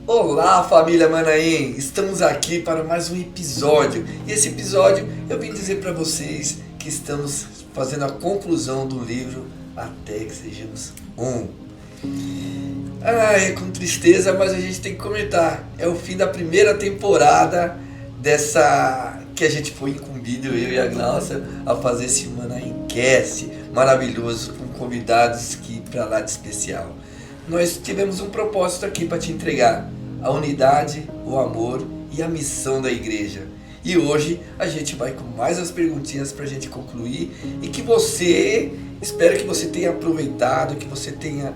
Olá, família Manaim! Estamos aqui para mais um episódio. E esse episódio eu vim dizer para vocês que estamos fazendo a conclusão do livro Até que Sejamos Um. Com tristeza, mas a gente tem que comentar. É o fim da primeira temporada dessa que a gente foi incumbido, eu e a Glaucia, a fazer esse Manaimcast maravilhoso com convidados que para lá de especial. Nós tivemos um propósito aqui para te entregar: a unidade, o amor e a missão da igreja. E hoje a gente vai com mais as perguntinhas para a gente concluir e que você, espero que você tenha aproveitado, que você tenha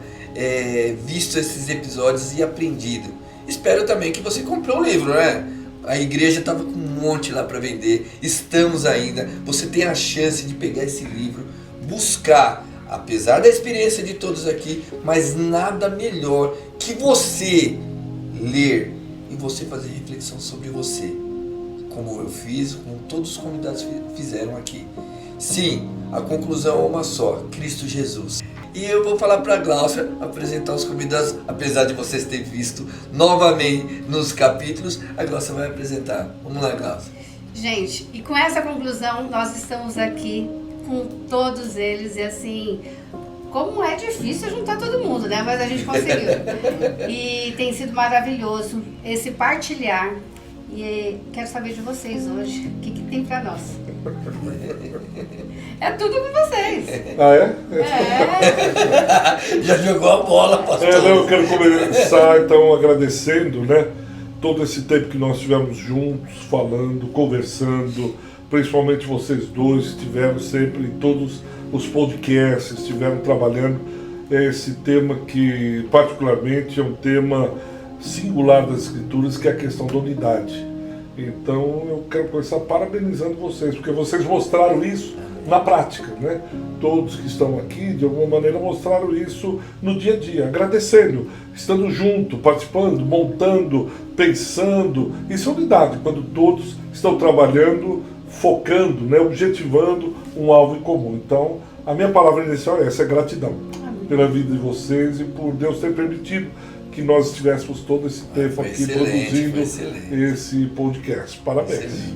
visto esses episódios e aprendido. Espero também que você comprou o livro, né? A igreja estava com um monte lá para vender, estamos ainda. Você tem a chance de pegar esse livro, buscar, apesar da experiência de todos aqui, mas nada melhor que você ler e você fazer reflexão sobre você, como eu fiz, como todos os convidados fizeram aqui. Sim, a conclusão é uma só: Cristo Jesus. E eu vou falar para a Glaucia apresentar os convidados, apesar de vocês terem visto novamente nos capítulos, a Glaucia vai apresentar. Vamos lá, Glaucia. Gente, e com essa conclusão nós estamos aqui com todos eles e assim, como é difícil juntar todo mundo, né? Mas a gente conseguiu. E tem sido maravilhoso esse partilhar. E quero saber de vocês hoje, o que tem pra nós? É tudo com vocês. Ah, é? Já jogou a bola, pastor. Eu quero começar então agradecendo, né, todo esse tempo que nós tivemos juntos, falando, conversando, principalmente vocês dois estiveram sempre em todos os podcasts, estiveram trabalhando esse tema que particularmente é um tema singular das Escrituras, que é a questão da unidade. Então eu quero começar parabenizando vocês, porque vocês mostraram isso na prática, né? Todos que estão aqui, de alguma maneira, mostraram isso no dia a dia, agradecendo, estando junto, participando, montando, pensando. Isso é unidade, quando todos estão trabalhando, focando, né? Objetivando um alvo em comum. Então, a minha palavra inicial é essa: é gratidão pela vida de vocês e por Deus ter permitido que nós estivéssemos todo esse tempo aqui produzindo esse podcast. Parabéns.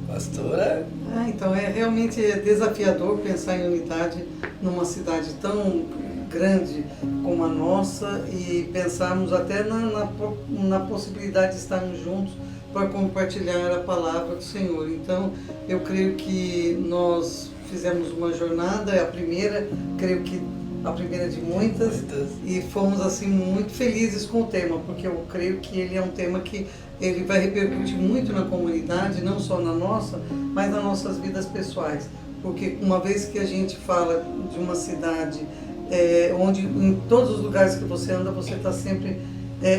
Pastora? Então é realmente desafiador pensar em unidade numa cidade tão grande como a nossa e pensarmos até na possibilidade de estarmos juntos para compartilhar a palavra do Senhor. Então eu creio que nós fizemos uma jornada, é a primeira, creio que a primeira de muitas, e fomos assim muito felizes com o tema, porque eu creio que ele é um tema que ele vai repercutir muito na comunidade, não só na nossa, mas nas nossas vidas pessoais, porque uma vez que a gente fala de uma cidade onde em todos os lugares que você anda, você está sempre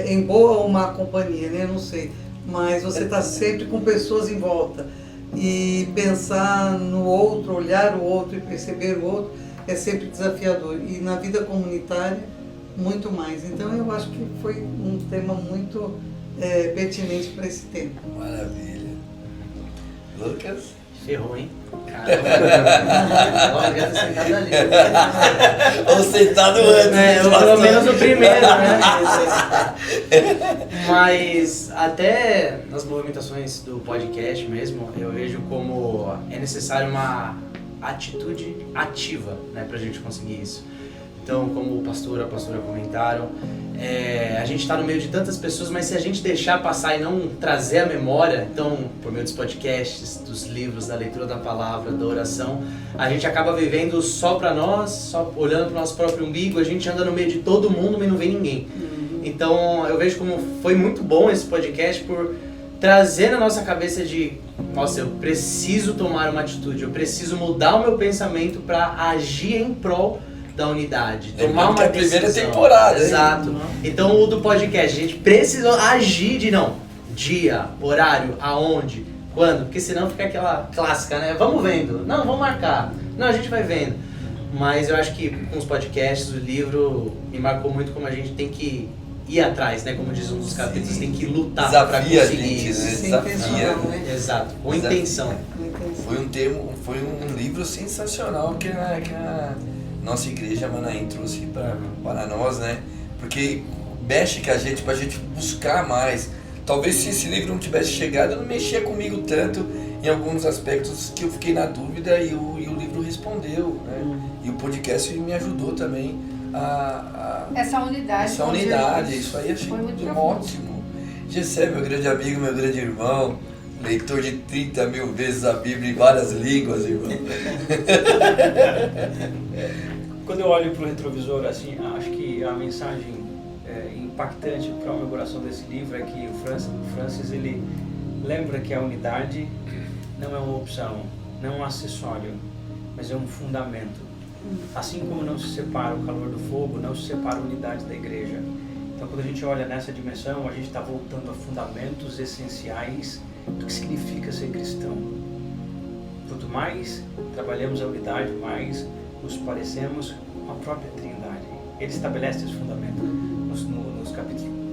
em boa ou má companhia, né? Não sei, mas você está sempre com pessoas em volta, e pensar no outro, olhar o outro e perceber o outro é sempre desafiador, e na vida comunitária muito mais. Então eu acho que foi um tema muito pertinente para esse tempo. Maravilha. Lucas? Ferrou, hein? Caramba. Eu devia ter sentado ali. Ou sentado antes. Ou pelo menos o primeiro, né? Mas até nas movimentações do podcast mesmo, eu vejo como é necessário uma atitude ativa, né, pra gente conseguir isso. Então, como o pastor, a pastora comentaram, a gente está no meio de tantas pessoas, mas se a gente deixar passar e não trazer a memória, então, por meio dos podcasts, dos livros, da leitura da palavra, da oração, a gente acaba vivendo só para nós, só olhando para o nosso próprio umbigo, a gente anda no meio de todo mundo, mas não vê ninguém. Então, eu vejo como foi muito bom esse podcast por trazer na nossa cabeça de: nossa, eu preciso tomar uma atitude, eu preciso mudar o meu pensamento para agir em prol da unidade, tomar uma decisão. Primeira temporada. Exato. Então o do podcast, a gente precisa agir de dia, horário, aonde, quando, porque senão fica aquela clássica, né? Vamos vendo, não, vamos marcar, não, a gente vai vendo. Mas eu acho que com os podcasts, o livro me marcou muito como a gente tem que ir atrás, né? Como diz um dos capítulos, tem que lutar para conseguir isso. Desafia. Exato, com intenção. Foi um livro sensacional que a nossa igreja Manaim trouxe para nós, né? Porque mexe com a gente pra gente buscar mais. Talvez se esse livro não tivesse chegado, não mexia comigo tanto em alguns aspectos que eu fiquei na dúvida e o livro respondeu, né? E o podcast me ajudou também essa unidade. Essa unidade, isso aí eu achei ótimo. Gessé, meu grande amigo, meu grande irmão, leitor de 30 mil vezes a Bíblia em várias línguas, irmão. Quando eu olho para o retrovisor, assim, acho que a mensagem impactante para o meu coração desse livro é que o Francis, ele lembra que a unidade não é uma opção, não é um acessório, mas é um fundamento. Assim como não se separa o calor do fogo, não se separa a unidade da igreja. Então, quando a gente olha nessa dimensão, a gente está voltando a fundamentos essenciais do que significa ser cristão. Quanto mais trabalhamos a unidade, mais nos parecemos com a própria Trindade. Ele estabelece esse fundamento nos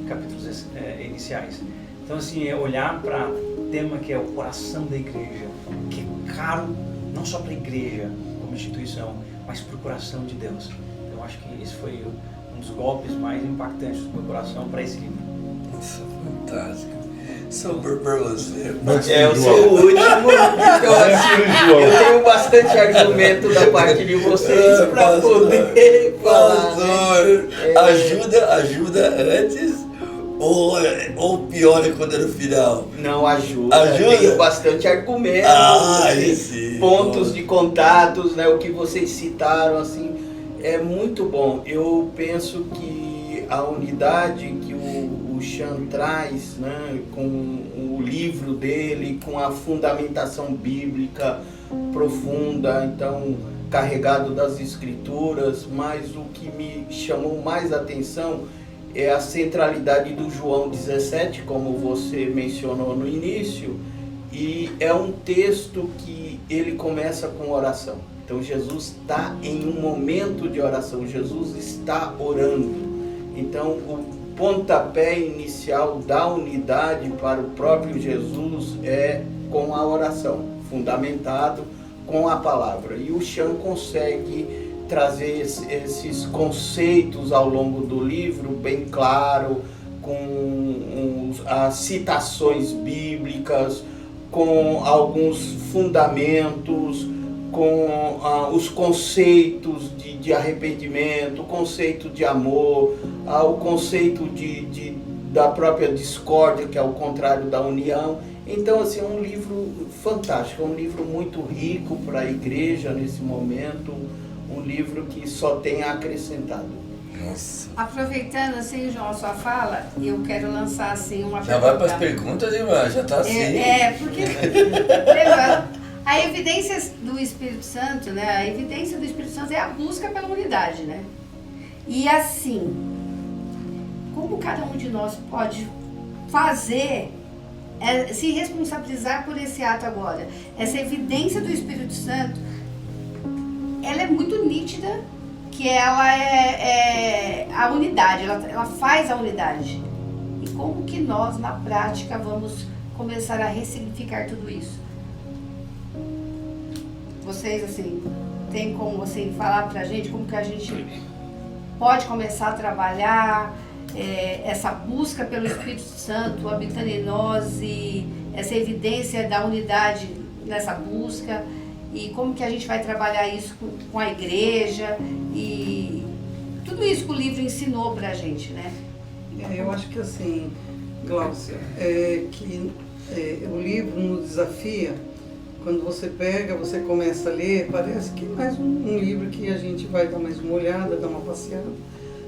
capítulos iniciais. Então, assim, é olhar para o tema que é o coração da igreja, que é caro não só para a igreja como instituição, mas para o coração de Deus. Então, eu acho que esse foi um dos golpes mais impactantes do meu coração para esse livro. Nossa, fantástico. Sobre para você. Eu sou o último. Eu tenho bastante argumento da parte de vocês para poder falar. Pastor, ajuda antes ou pior é quando é no final? Não, ajuda. Tenho bastante argumento. Sim. Pontos de contatos, né? O que vocês citaram, assim, é muito bom. Eu penso que a unidade que o Sean traz, né, com o livro dele, com a fundamentação bíblica profunda, então carregado das escrituras, mas o que me chamou mais atenção é a centralidade do João 17, como você mencionou no início, e é um texto que ele começa com oração. Então Jesus está em um momento de oração, Jesus está orando. Então o pontapé inicial da unidade para o próprio Jesus é com a oração, fundamentado com a palavra. E o Sean consegue trazer esses conceitos ao longo do livro bem claro, com as citações bíblicas, com alguns fundamentos, com os conceitos de arrependimento, o conceito de amor, o conceito da própria discórdia, que é o contrário da união. Então, assim, é um livro fantástico, é um livro muito rico para a igreja nesse momento, um livro que só tem acrescentado. Nossa. Aproveitando, assim, João, a sua fala, eu quero lançar, assim, uma já pergunta. vai para as perguntas, irmã? Já está assim. Porque... A evidência do Espírito Santo, né? A evidência do Espírito Santo é a busca pela unidade, né? E assim, como cada um de nós pode fazer, se responsabilizar por esse ato agora? Essa evidência do Espírito Santo, ela é muito nítida, que ela é a unidade, ela faz a unidade. E como que nós, na prática, vamos começar a ressignificar tudo isso? Vocês, assim, tem como, assim, falar pra gente como que a gente pode começar a trabalhar essa busca pelo Espírito Santo habitando em nós e essa evidência da unidade nessa busca, e como que a gente vai trabalhar isso com a igreja e tudo isso que o livro ensinou pra gente, né? Eu acho que assim, Gláucia, o livro nos desafia. Quando você pega, você começa a ler, parece que é mais um livro que a gente vai dar mais uma olhada, dar uma passeada.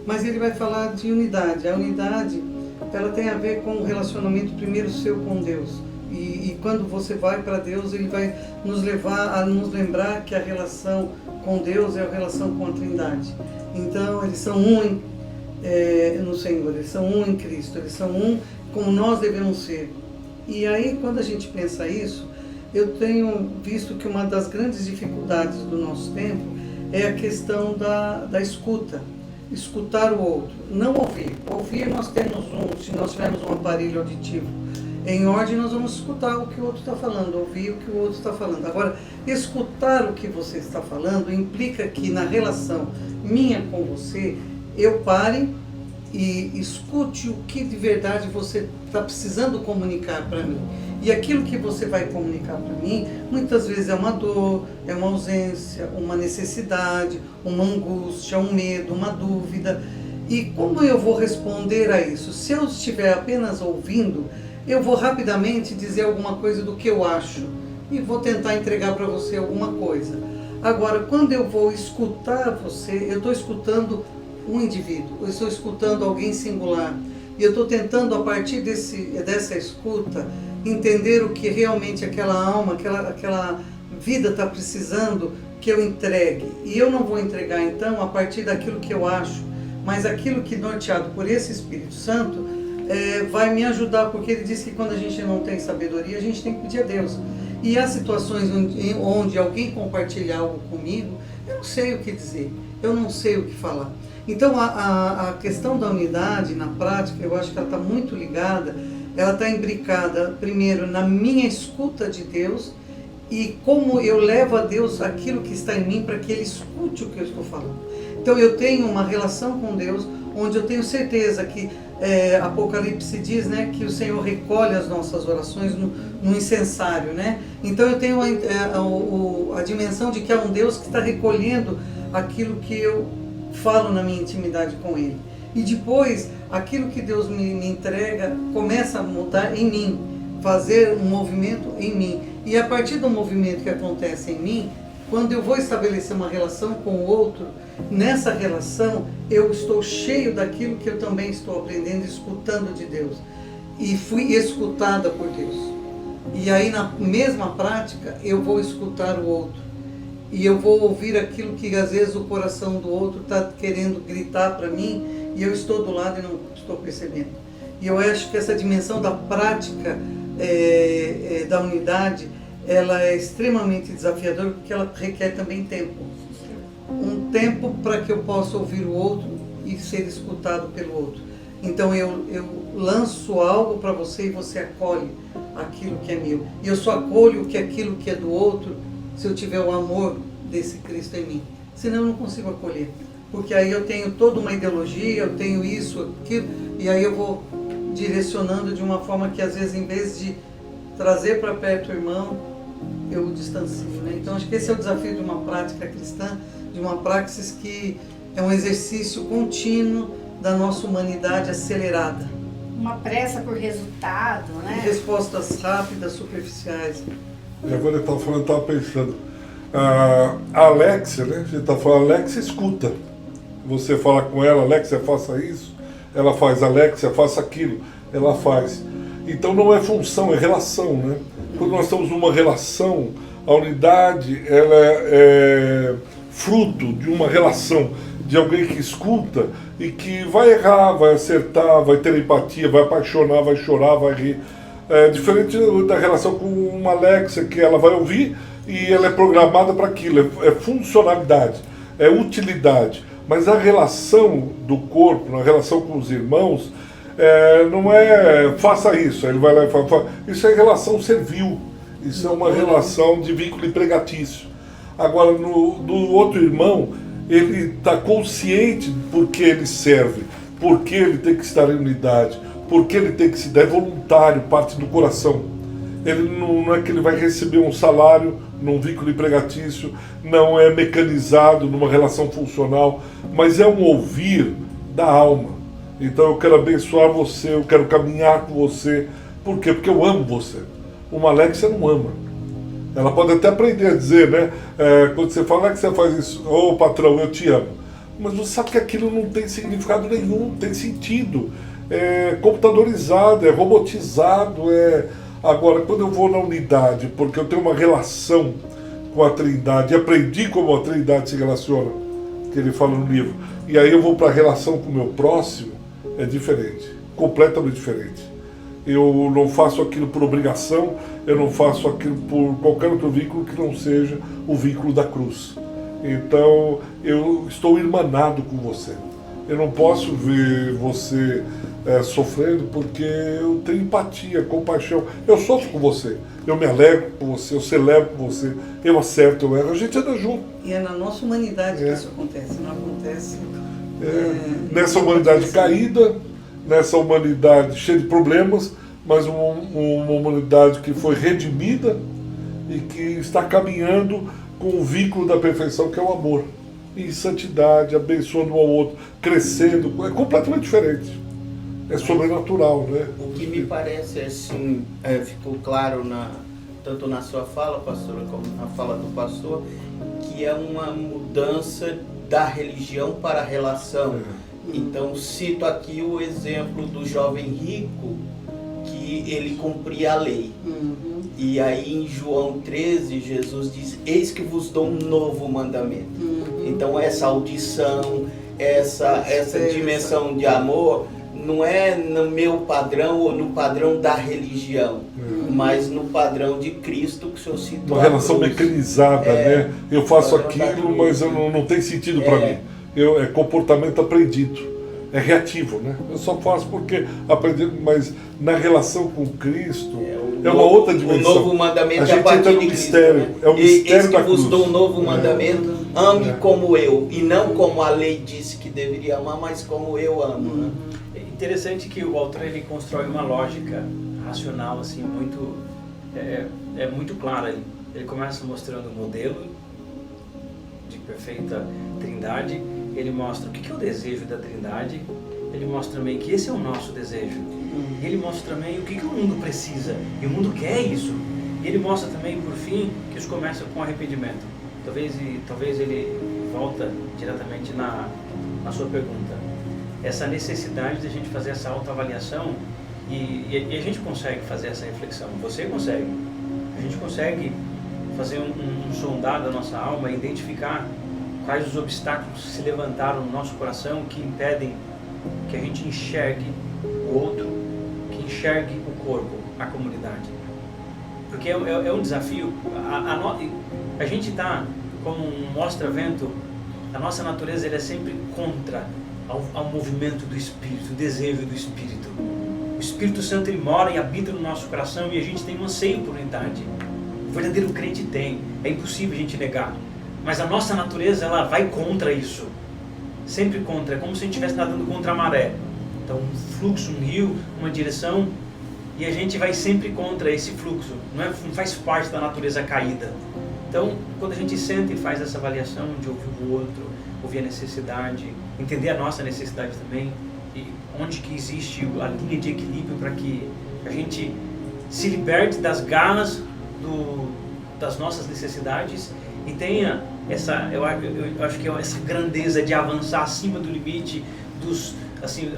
Mas ele vai falar de unidade. A unidade, ela tem a ver com o relacionamento primeiro seu com Deus. E quando você vai para Deus, ele vai nos levar a nos lembrar que a relação com Deus é a relação com a Trindade. Então, eles são um no Senhor, eles são um em Cristo, eles são um como nós devemos ser. E aí, quando a gente pensa isso, eu tenho visto que uma das grandes dificuldades do nosso tempo é a questão da escuta. Escutar o outro, não ouvir. Ouvir nós temos se nós tivermos um aparelho auditivo em ordem, nós vamos escutar o que o outro está falando, ouvir o que o outro está falando. Agora, escutar o que você está falando implica que na relação minha com você, eu pare e escute o que de verdade você está precisando comunicar para mim. E aquilo que você vai comunicar para mim, muitas vezes é uma dor, é uma ausência, uma necessidade, uma angústia, um medo, uma dúvida. E como eu vou responder a isso? Se eu estiver apenas ouvindo, eu vou rapidamente dizer alguma coisa do que eu acho e vou tentar entregar para você alguma coisa. Agora, quando eu vou escutar você, eu estou escutando um indivíduo, eu estou escutando alguém singular. E eu estou tentando, a partir dessa escuta, entender o que realmente aquela alma, aquela vida está precisando que eu entregue. E eu não vou entregar, então, a partir daquilo que eu acho, mas aquilo que, norteado por esse Espírito Santo, vai me ajudar, porque ele diz que quando a gente não tem sabedoria, a gente tem que pedir a Deus. E há situações onde alguém compartilha algo comigo, eu não sei o que dizer, eu não sei o que falar. Então a questão da unidade na prática, eu acho que ela está muito ligada, ela está imbricada primeiro na minha escuta de Deus e como eu levo a Deus aquilo que está em mim para que Ele escute o que eu estou falando. Então eu tenho uma relação com Deus onde eu tenho certeza que Apocalipse diz, né, que o Senhor recolhe as nossas orações no incensário, né? Então eu tenho a dimensão de que há um Deus que está recolhendo aquilo que eu falo na minha intimidade com Ele. E depois, aquilo que Deus me entrega começa a mudar em mim, fazer um movimento em mim. E a partir do movimento que acontece em mim, quando eu vou estabelecer uma relação com o outro, nessa relação eu estou cheio daquilo que eu também estou aprendendo, escutando de Deus. E fui escutada por Deus. E aí na mesma prática eu vou escutar o outro. E eu vou ouvir aquilo que às vezes o coração do outro está querendo gritar para mim e eu estou do lado e não estou percebendo. E eu acho que essa dimensão da prática da unidade, ela é extremamente desafiadora porque ela requer também tempo. Um tempo para que eu possa ouvir o outro e ser escutado pelo outro. Então eu lanço algo para você e você acolhe aquilo que é meu. E eu só acolho aquilo que é do outro se eu tiver o amor desse Cristo em mim. Senão eu não consigo acolher. Porque aí eu tenho toda uma ideologia, eu tenho isso, aquilo, e aí eu vou direcionando de uma forma que às vezes em vez de trazer para perto o irmão, eu o distancio, né? Então acho que esse é o desafio de uma prática cristã, de uma praxis que é um exercício contínuo da nossa humanidade acelerada. Uma pressa por resultado, né? Respostas rápidas, superficiais. E agora eu estava falando, estava pensando, a Alexia, né? Você está falando, Alexia escuta. Você fala com ela, Alexia, faça isso. Ela faz, Alexia, faça aquilo. Ela faz. Então não é função, é relação, né? Quando nós estamos numa relação, a unidade, ela é fruto de uma relação, de alguém que escuta e que vai errar, vai acertar, vai ter empatia, vai apaixonar, vai chorar, vai rir. Diferente da relação com uma Alexia, que ela vai ouvir e ela é programada para aquilo, é funcionalidade, é utilidade. Mas a relação do corpo, a relação com os irmãos, não é faça isso, ele vai lá e fala, isso é relação servil, isso é uma relação de vínculo empregatício. Agora, do outro irmão, ele está consciente por que ele serve, por que ele tem que estar em unidade, por que ele tem que se dar, é voluntário, parte do coração. Ele não é que ele vai receber um salário num vínculo empregatício, não é mecanizado numa relação funcional, mas é um ouvir da alma. Então eu quero abençoar você, eu quero caminhar com você. Por quê? Porque eu amo você. Uma Alexia não ama. Ela pode até aprender a dizer, né? Quando você fala que você faz isso, ô patrão, eu te amo. Mas você sabe que aquilo não tem significado nenhum, não tem sentido. É computadorizado, é robotizado. Agora, quando eu vou na unidade, porque eu tenho uma relação com a Trindade, e aprendi como a Trindade se relaciona, que ele fala no livro, e aí eu vou para a relação com o meu próximo, é diferente, completamente diferente. Eu não faço aquilo por obrigação, eu não faço aquilo por qualquer outro vínculo que não seja o vínculo da cruz. Então, eu estou irmanado com você. Eu não posso ver você sofrendo porque eu tenho empatia, compaixão. Eu sofro com você, eu me alegro com você, eu celebro com você, eu acerto, eu erro, a gente anda junto. E é na nossa humanidade que isso acontece, não acontece Nessa humanidade caída, nessa humanidade cheia de problemas, mas uma humanidade que foi redimida e que está caminhando com o vínculo da perfeição, que é o amor. Em santidade, abençoando um ao outro, crescendo. É completamente diferente. É sobrenatural, né? O que me parece, assim, ficou claro tanto na sua fala, pastora, como na fala do pastor, que é uma mudança da religião para a relação. Então, cito aqui o exemplo do jovem rico, que ele cumpria a lei. E aí em João 13, Jesus diz, eis que vos dou um novo mandamento. Então essa audição, essa dimensão de amor, não é no meu padrão ou no padrão da religião, mas no padrão de Cristo que o Senhor citou. Uma relação mecanizada, né? Eu faço aquilo, mas não tem sentido para mim. É comportamento aprendido. É reativo, né? Eu só faço porque aprendi, mas na relação com Cristo é uma outra dimensão. O novo mandamento a gente entra no mistério, Cristo, né? é o mistério da cruz. Vos dou um novo mandamento, ame como eu, e não como a lei disse que deveria amar, mas como eu amo, né? É interessante que o autor ele constrói uma lógica racional assim muito muito clara. Ele começa mostrando o modelo de perfeita trindade. Ele mostra o que é o desejo da Trindade, ele mostra também que esse é o nosso desejo. E ele mostra também o que o mundo precisa, e o mundo quer isso. E ele mostra também, por fim, que isso começa com arrependimento. Talvez ele volta diretamente na sua pergunta. Essa necessidade de a gente fazer essa autoavaliação, e a gente consegue fazer essa reflexão. Você consegue. A gente consegue fazer um sondar da nossa alma e identificar quais os obstáculos que se levantaram no nosso coração que impedem que a gente enxergue o outro, que enxergue o corpo, a comunidade. Porque é um desafio. A gente está como um mostra-vento, a nossa natureza é sempre contra ao movimento do Espírito, o desejo do Espírito. O Espírito Santo ele mora e habita no nosso coração e a gente tem um anseio por unidade. O verdadeiro crente tem, é impossível a gente negar. Mas a nossa natureza, ela vai contra isso. Sempre contra. É como se a gente estivesse nadando contra a maré. Então, um fluxo, um rio, uma direção, e a gente vai sempre contra esse fluxo. Não faz parte da natureza caída. Então, quando a gente senta e faz essa avaliação de ouvir o outro, ouvir a necessidade, entender a nossa necessidade também, e onde que existe a linha de equilíbrio para que a gente se liberte das garras das nossas necessidades e tenha eu acho que é essa grandeza de avançar acima do limite,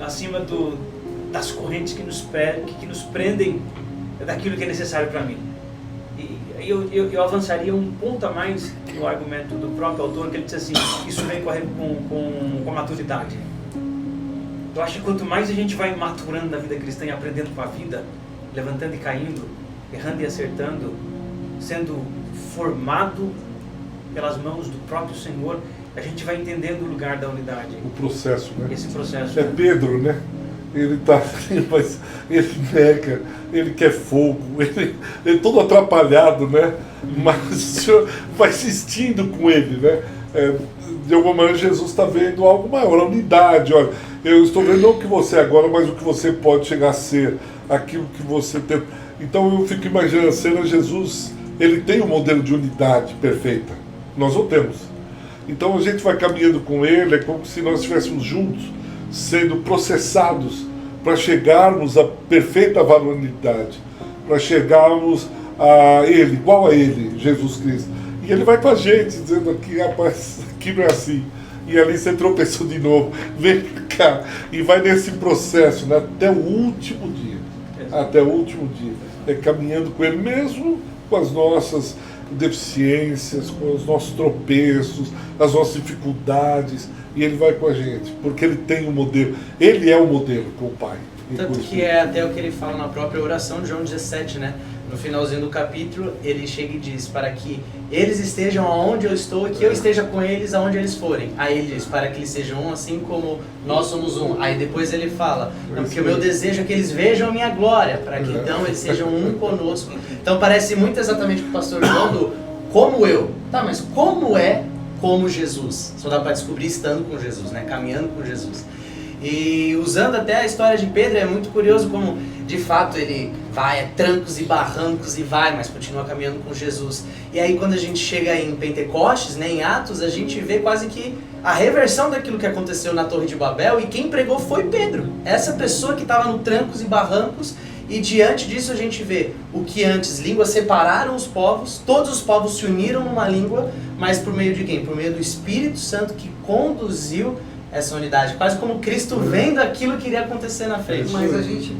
acima das correntes que nos prendem daquilo que é necessário para mim. E eu avançaria um ponto a mais no argumento do próprio autor, que ele diz assim, isso vem com a maturidade. Eu acho que quanto mais a gente vai maturando na vida cristã e aprendendo com a vida, levantando e caindo, errando e acertando, sendo formado pelas mãos do próprio Senhor, a gente vai entendendo o lugar da unidade. O processo, né? Esse processo. É Pedro, né? Ele tá assim, mas ele nega, ele quer fogo, ele todo atrapalhado, né? Mas o Senhor vai insistindo com ele, né? De alguma maneira Jesus está vendo algo maior, a unidade. Olha, eu estou vendo não o que você é agora, mas o que você pode chegar a ser, aquilo que você tem. Então eu fico imaginando a cena, Jesus, ele tem um modelo de unidade perfeita. Nós não temos. Então a gente vai caminhando com ele, é como se nós estivéssemos juntos, sendo processados para chegarmos à perfeita varonilidade, para chegarmos a ele, igual a ele, Jesus Cristo. E ele vai com a gente, dizendo aqui, rapaz, aqui não é assim. E ali você tropeçou de novo, vem cá. E vai nesse processo, né, até o último dia. Até o último dia. É caminhando com ele mesmo, com as nossas deficiências, com os nossos tropeços, as nossas dificuldades, e ele vai com a gente, porque ele tem um modelo, ele é o modelo com o Pai. Tanto que é até o que ele fala na própria oração de João 17, né? No finalzinho do capítulo, ele chega e diz, para que eles estejam aonde eu estou e que eu esteja com eles aonde eles forem. Aí ele diz, para que eles sejam um assim como nós somos um. Aí depois ele fala, não, porque o meu desejo é que eles vejam a minha glória, para que então eles sejam um conosco. Então parece muito exatamente o pastor João do como eu. Tá, mas como é como Jesus, só dá para descobrir estando com Jesus, né? Caminhando com Jesus. E usando até a história de Pedro, é muito curioso como, de fato, ele vai, trancos e barrancos e vai, mas continua caminhando com Jesus. E aí quando a gente chega em Pentecostes, né, em Atos, a gente vê quase que a reversão daquilo que aconteceu na Torre de Babel, e quem pregou foi Pedro. Essa pessoa que estava no trancos e barrancos, e diante disso a gente vê o que antes línguas separaram os povos, todos os povos se uniram numa língua, mas por meio de quem? Por meio do Espírito Santo que conduziu essa unidade, quase como Cristo vendo aquilo que iria acontecer na frente. Mas a gente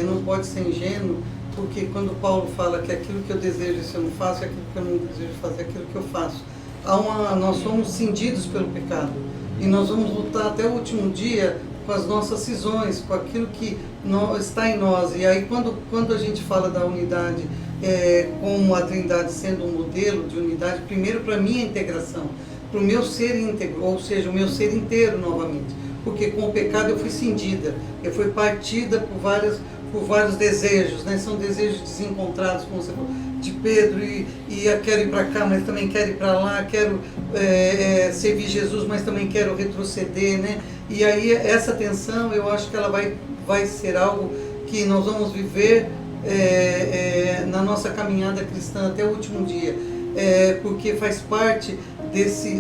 não pode ser ingênuo, porque quando Paulo fala que aquilo que eu desejo isso eu não faço, aquilo que eu não desejo fazer aquilo que eu faço. Nós somos cindidos pelo pecado e nós vamos lutar até o último dia com as nossas cisões, com aquilo que está em nós. E aí quando a gente fala da unidade, como a Trindade sendo um modelo de unidade, primeiro para mim a integração, para o meu ser íntegro, ou seja, o meu ser inteiro novamente. Porque com o pecado eu fui cindida, eu fui partida por vários desejos, né? São desejos desencontrados, como você falou, de Pedro, e eu quero ir para cá, mas também quero ir para lá, quero servir Jesus, mas também quero retroceder, né? E aí essa tensão, eu acho que ela vai ser algo que nós vamos viver na nossa caminhada cristã até o último dia, porque faz parte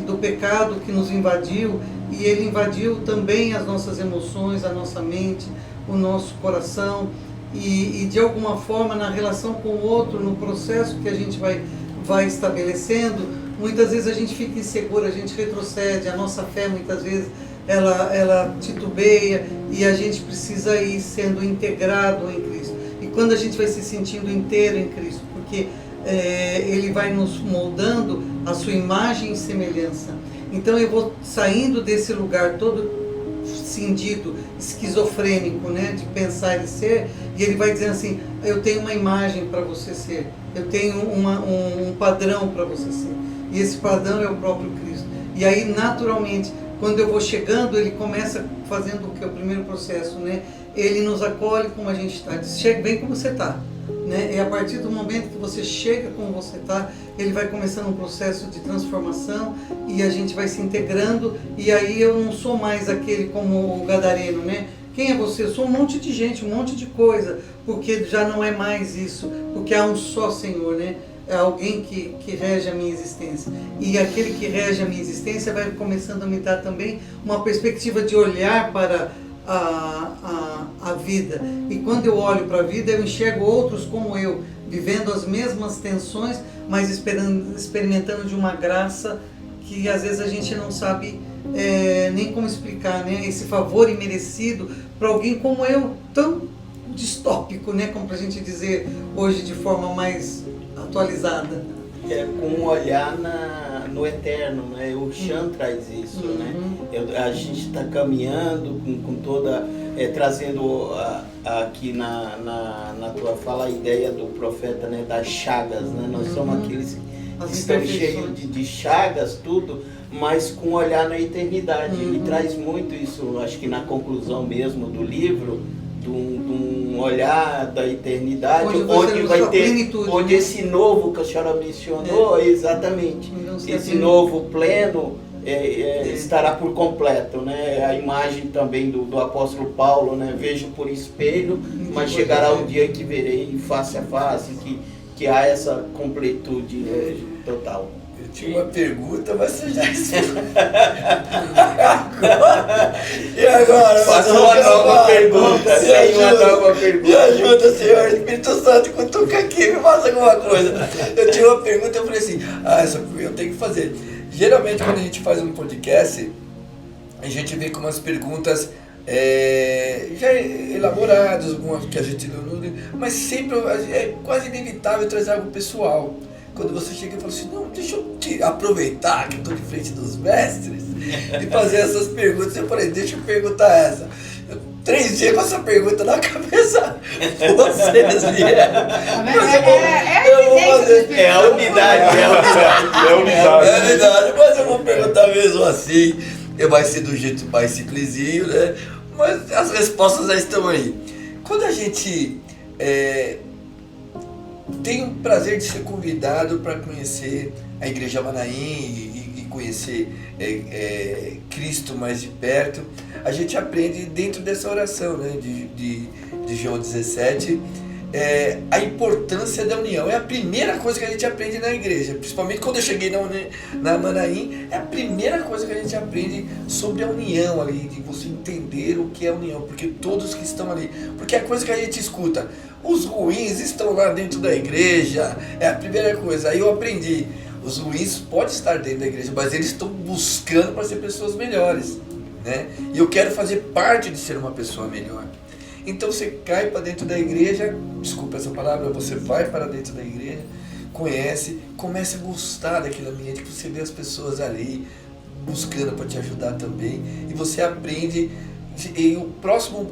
do pecado que nos invadiu, e ele invadiu também as nossas emoções, a nossa mente, o nosso coração, e de alguma forma na relação com o outro, no processo que a gente vai estabelecendo, muitas vezes a gente fica inseguro, a gente retrocede, a nossa fé muitas vezes ela titubeia, e a gente precisa ir sendo integrado em Cristo. E quando a gente vai se sentindo inteiro em Cristo, porque ele vai nos moldando a sua imagem e semelhança. Então eu vou saindo desse lugar todo cindido, esquizofrênico, né, de pensar e ser, e ele vai dizendo assim, eu tenho uma imagem para você ser, eu tenho um padrão para você ser, e esse padrão é o próprio Cristo. E aí naturalmente, quando eu vou chegando, ele começa fazendo o que? O primeiro processo, né? Ele nos acolhe como a gente está, diz, chega bem como você está, né? E a partir do momento que você chega como você está, ele vai começando um processo de transformação, e a gente vai se integrando, e aí eu não sou mais aquele como o gadareno, né? Quem é você? Eu sou um monte de gente, um monte de coisa, porque já não é mais isso, porque há um só Senhor, né? É alguém que rege a minha existência. E aquele que rege a minha existência vai começando a me dar também uma perspectiva de olhar para a vida. E quando eu olho para a vida, eu enxergo outros como eu, vivendo as mesmas tensões, mas experimentando de uma graça que às vezes a gente não sabe nem como explicar, né? Esse favor imerecido para alguém como eu, tão distópico, né? Como para a gente dizer hoje de forma mais atualizada. Com um olhar no eterno, né? O Chan traz isso, né? A gente está caminhando com toda, trazendo aqui na tua fala a ideia do profeta, né? Das chagas, né? Nós somos aqueles que estão cheios de chagas, tudo, mas com um olhar na eternidade. Ele traz muito isso, acho que na conclusão mesmo do livro, de um olhar da eternidade, onde vai ter plenitude, onde esse novo que a senhora mencionou, exatamente, esse novo pleno estará por completo, né? A imagem também do apóstolo Paulo, né? Vejo por espelho, mas chegará o dia que verei face a face, que há essa completude total. Eu tinha uma pergunta, mas você já respondeu. E agora? Faça uma nova pergunta. Me ajuda, Senhor. Espírito Santo, cutuca aqui, me faça alguma coisa. Eu tinha uma pergunta, eu falei assim, essa eu tenho que fazer. Geralmente, quando a gente faz um podcast, a gente vem com umas perguntas já elaboradas, algumas que a gente não... Mas sempre é quase inevitável trazer algo pessoal. Quando você chega e fala assim, não, deixa eu aproveitar que eu estou de frente dos mestres e fazer essas perguntas. Eu falei, deixa eu perguntar essa. 3 dias com essa pergunta na cabeça, vocês vieram. É a unidade. Mas eu vou perguntar mesmo assim, vai ser do jeito mais simplesinho, né? Mas as respostas já estão aí. Quando a gente tem o prazer de ser convidado para conhecer a Igreja Manaim e conhecer Cristo mais de perto, a gente aprende dentro dessa oração, né, de João 17, a importância da união. É a primeira coisa que a gente aprende na igreja, principalmente quando eu cheguei na Manaim, é a primeira coisa que a gente aprende sobre a união ali, de você entender o que é a união, porque todos que estão ali, porque é a coisa que a gente escuta, os ruins estão lá dentro da igreja, é a primeira coisa. Aí eu aprendi, os ruins podem estar dentro da igreja, mas eles estão buscando para ser pessoas melhores, né? E eu quero fazer parte de ser uma pessoa melhor. Então você cai para dentro da igreja, desculpa essa palavra, você vai para dentro da igreja, conhece, começa a gostar daquele ambiente, que você vê as pessoas ali buscando para te ajudar também, e você aprende, e o próximo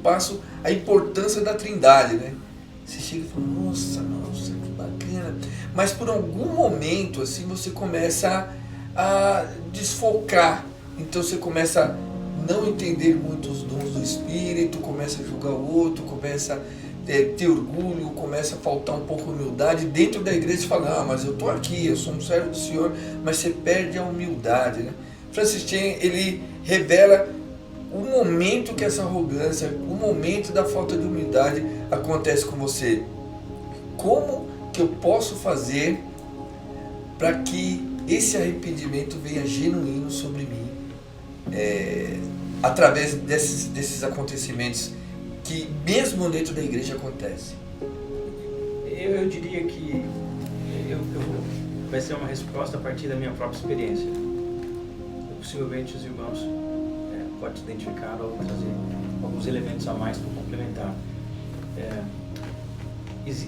passo, a importância da Trindade, né? Você chega e fala, nossa, que bacana, mas por algum momento assim você começa a desfocar, então você começa a não entender muito os dons do Espírito, começa a julgar o outro, começa a ter orgulho, começa a faltar um pouco de humildade. Dentro da igreja você fala, mas eu estou aqui, eu sou um servo do Senhor, mas você perde a humildade, né? Francis Chan, ele revela o momento que essa arrogância, o momento da falta de humildade acontece com você. Como que eu posso fazer para que esse arrependimento venha genuíno sobre mim? Através desses acontecimentos que mesmo dentro da igreja acontece. Eu diria que vai ser uma resposta a partir da minha própria experiência. Possivelmente os irmãos podem se identificar ou trazer alguns elementos a mais para complementar.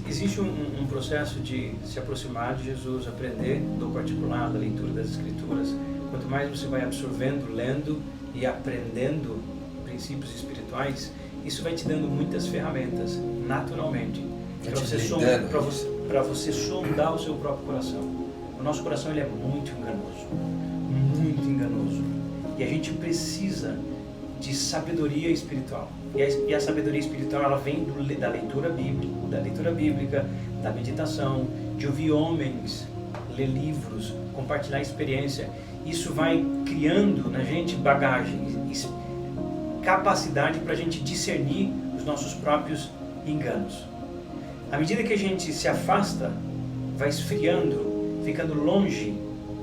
Existe um processo de se aproximar de Jesus, aprender do particular, da leitura das Escrituras. Quanto mais você vai absorvendo, lendo e aprendendo princípios espirituais, isso vai te dando muitas ferramentas, naturalmente, para você sondar o seu próprio coração. O nosso coração ele é muito enganoso. E a gente precisa de sabedoria espiritual. E a sabedoria espiritual ela vem da leitura bíblica, da meditação, de ouvir homens, ler livros, compartilhar experiência. Isso vai criando na gente bagagem, capacidade para a gente discernir os nossos próprios enganos. À medida que a gente se afasta, vai esfriando, ficando longe.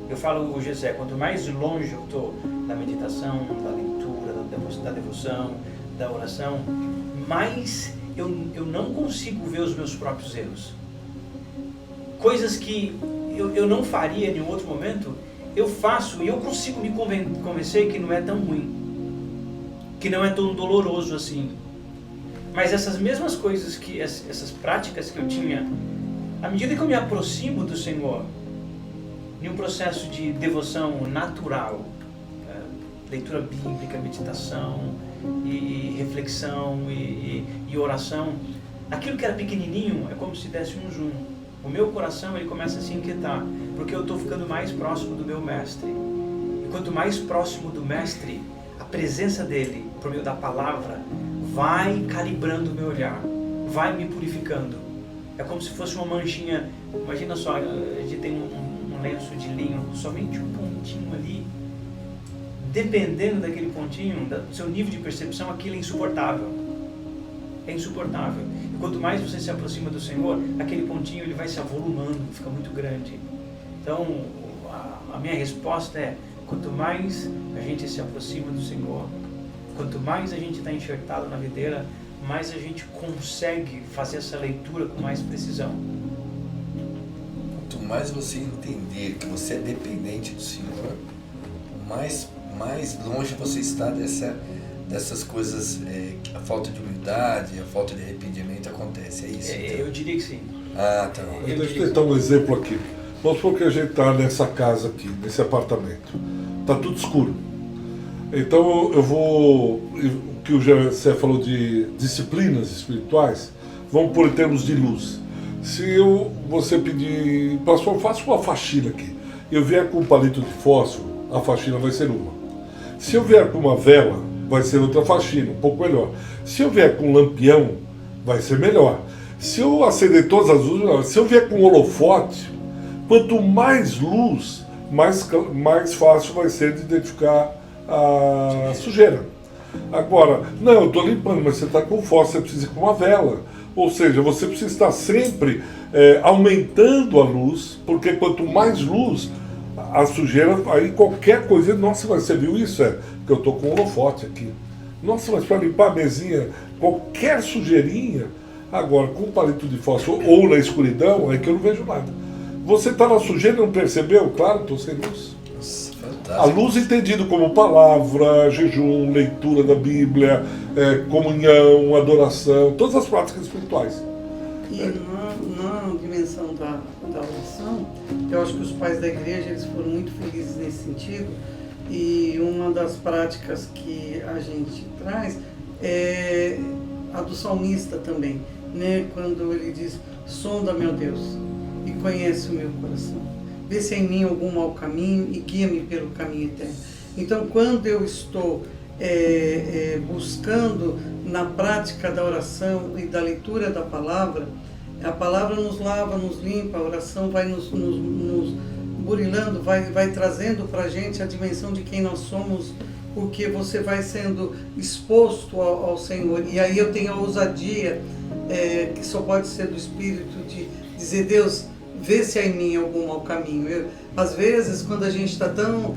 Eu falo o Gessé, quanto mais longe eu estou da meditação, da leitura, da devoção, da oração, mais eu não consigo ver os meus próprios erros. Coisas que eu não faria em outro momento, eu faço e eu consigo me convencer que não é tão ruim, que não é tão doloroso assim. Mas essas mesmas coisas, essas práticas que eu tinha, à medida que eu me aproximo do Senhor, em um processo de devoção natural, leitura bíblica, meditação e reflexão e oração, aquilo que era pequenininho é como se desse um zoom. O meu coração ele começa a se inquietar, porque eu estou ficando mais próximo do meu mestre. E quanto mais próximo do mestre, a presença dele, por meio da palavra, vai calibrando o meu olhar, vai me purificando. É como se fosse uma manchinha. Imagina só, a gente tem um lenço de linho, somente um pontinho ali. Dependendo daquele pontinho, do seu nível de percepção, aquilo é insuportável. É insuportável. E quanto mais você se aproxima do Senhor, aquele pontinho ele vai se avolumando, fica muito grande. Então, a minha resposta é, quanto mais a gente se aproxima do Senhor, quanto mais a gente está enxertado na videira, mais a gente consegue fazer essa leitura com mais precisão. Quanto mais você entender que você é dependente do Senhor, mais longe você está dessas coisas, a falta de humildade, a falta de arrependimento acontece, é isso? Então? Eu diria que sim. Ah, tá. Deixa eu dar um exemplo aqui. Vamos supor que a gente está nessa casa aqui, nesse apartamento. Está tudo escuro. Então eu vou, o que o Gessé falou de disciplinas espirituais, vamos pôr em termos de luz. Se você pedir, pastor, faça uma faxina aqui, eu vier com um palito de fósforo, a faxina vai ser uma. Se eu vier com uma vela, vai ser outra faxina, um pouco melhor. Se eu vier com um lampião, vai ser melhor. Se eu acender todas as luzes, se eu vier com um holofote, quanto mais luz, mais fácil vai ser de identificar a sujeira. Agora, não, eu estou limpando, mas você está com fósforo, você precisa ir com uma vela. Ou seja, você precisa estar sempre aumentando a luz, porque quanto mais luz, a sujeira, aí qualquer coisa, nossa, mas você viu isso? Que eu estou com um holofote aqui. Nossa, mas para limpar a mesinha, qualquer sujeirinha, agora com um palito de fósforo ou na escuridão, é que eu não vejo nada. Você está na sujeira e não percebeu? Claro, estou sem luz. Nossa, A fantástico. luz entendido como palavra, jejum, leitura da Bíblia, comunhão, adoração, todas as práticas espirituais. E na dimensão da oração, eu acho que os pais da igreja eles foram muito felizes nesse sentido. E uma das práticas que a gente traz é a do salmista também, né? Quando ele diz: sonda, meu Deus, e conhece o meu coração. Vê se há em mim algum mau caminho e guia-me pelo caminho eterno. Então, quando eu estou buscando na prática da oração e da leitura da palavra, a palavra nos lava, nos limpa, a oração vai nos burilando, vai trazendo para a gente a dimensão de quem nós somos, porque você vai sendo exposto ao Senhor. E aí eu tenho a ousadia, que só pode ser do Espírito, de dizer: Deus, vê se há em mim algum mau caminho. Às vezes, quando a gente está tão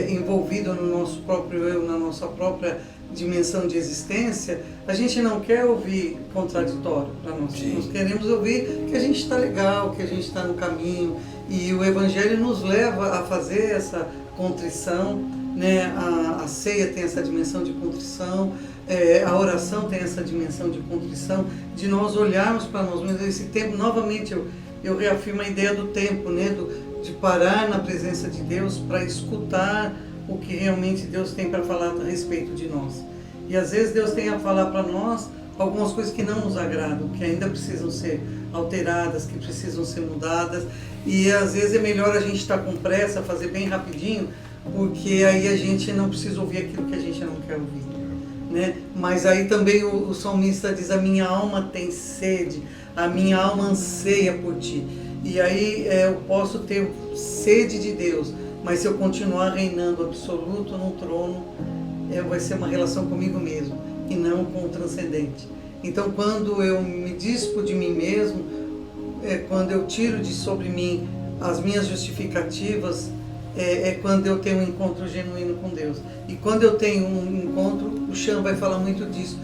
envolvido no nosso próprio eu, na nossa própria dimensão de existência, a gente não quer ouvir contraditório para nós. Sim. Nós queremos ouvir que a gente está legal, que a gente está no caminho. E o Evangelho nos leva a fazer essa contrição, né? A ceia tem essa dimensão de contrição, a oração tem essa dimensão de contrição, de nós olharmos para nós mesmos. Esse tempo, novamente, eu reafirmo a ideia do tempo, né? De parar na presença de Deus para escutar o que realmente Deus tem para falar a respeito de nós. E às vezes Deus tem a falar para nós algumas coisas que não nos agradam, que ainda precisam ser alteradas, que precisam ser mudadas. E às vezes é melhor a gente estar com pressa, fazer bem rapidinho, porque aí a gente não precisa ouvir aquilo que a gente não quer ouvir, né? Mas aí também o salmista diz: a minha alma tem sede, a minha alma anseia por ti. E aí eu posso ter sede de Deus, mas se eu continuar reinando absoluto no trono, vai ser uma relação comigo mesmo e não com o transcendente. Então, quando eu me dispo de mim mesmo, quando eu tiro de sobre mim as minhas justificativas, quando eu tenho um encontro genuíno com Deus. E quando eu tenho um encontro, o Chan vai falar muito disso,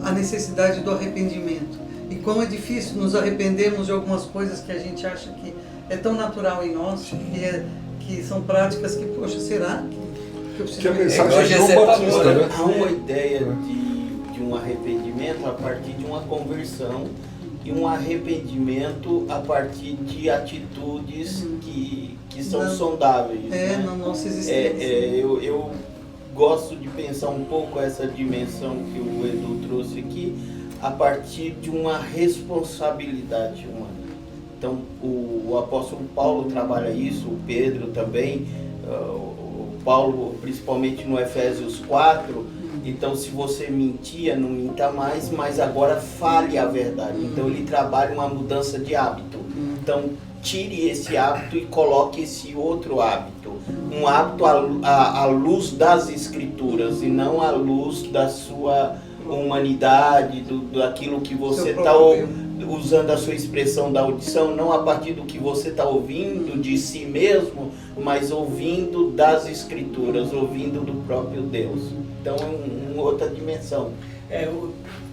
a necessidade do arrependimento. E como é difícil nos arrependermos de algumas coisas que a gente acha que é tão natural em nós, que são práticas que, poxa, será que eu preciso... Que a mensagem igual de José João falou, Batista, né? Há uma ideia de um arrependimento a partir de uma conversão e um arrependimento a partir de atitudes que são sondáveis. Né? na nossa existência. Eu gosto de pensar um pouco essa dimensão que o Edu trouxe aqui a partir de uma responsabilidade humana. Então, o apóstolo Paulo trabalha isso, o Pedro também, o Paulo, principalmente no Efésios 4, então se você mentia, não minta mais, mas agora fale a verdade. Então ele trabalha uma mudança de hábito. Então tire esse hábito e coloque esse outro hábito. Um hábito à luz das Escrituras e não à luz da sua humanidade, daquilo que você está usando a sua expressão da audição, não a partir do que você está ouvindo de si mesmo, mas ouvindo das Escrituras, ouvindo do próprio Deus. Então é uma outra dimensão.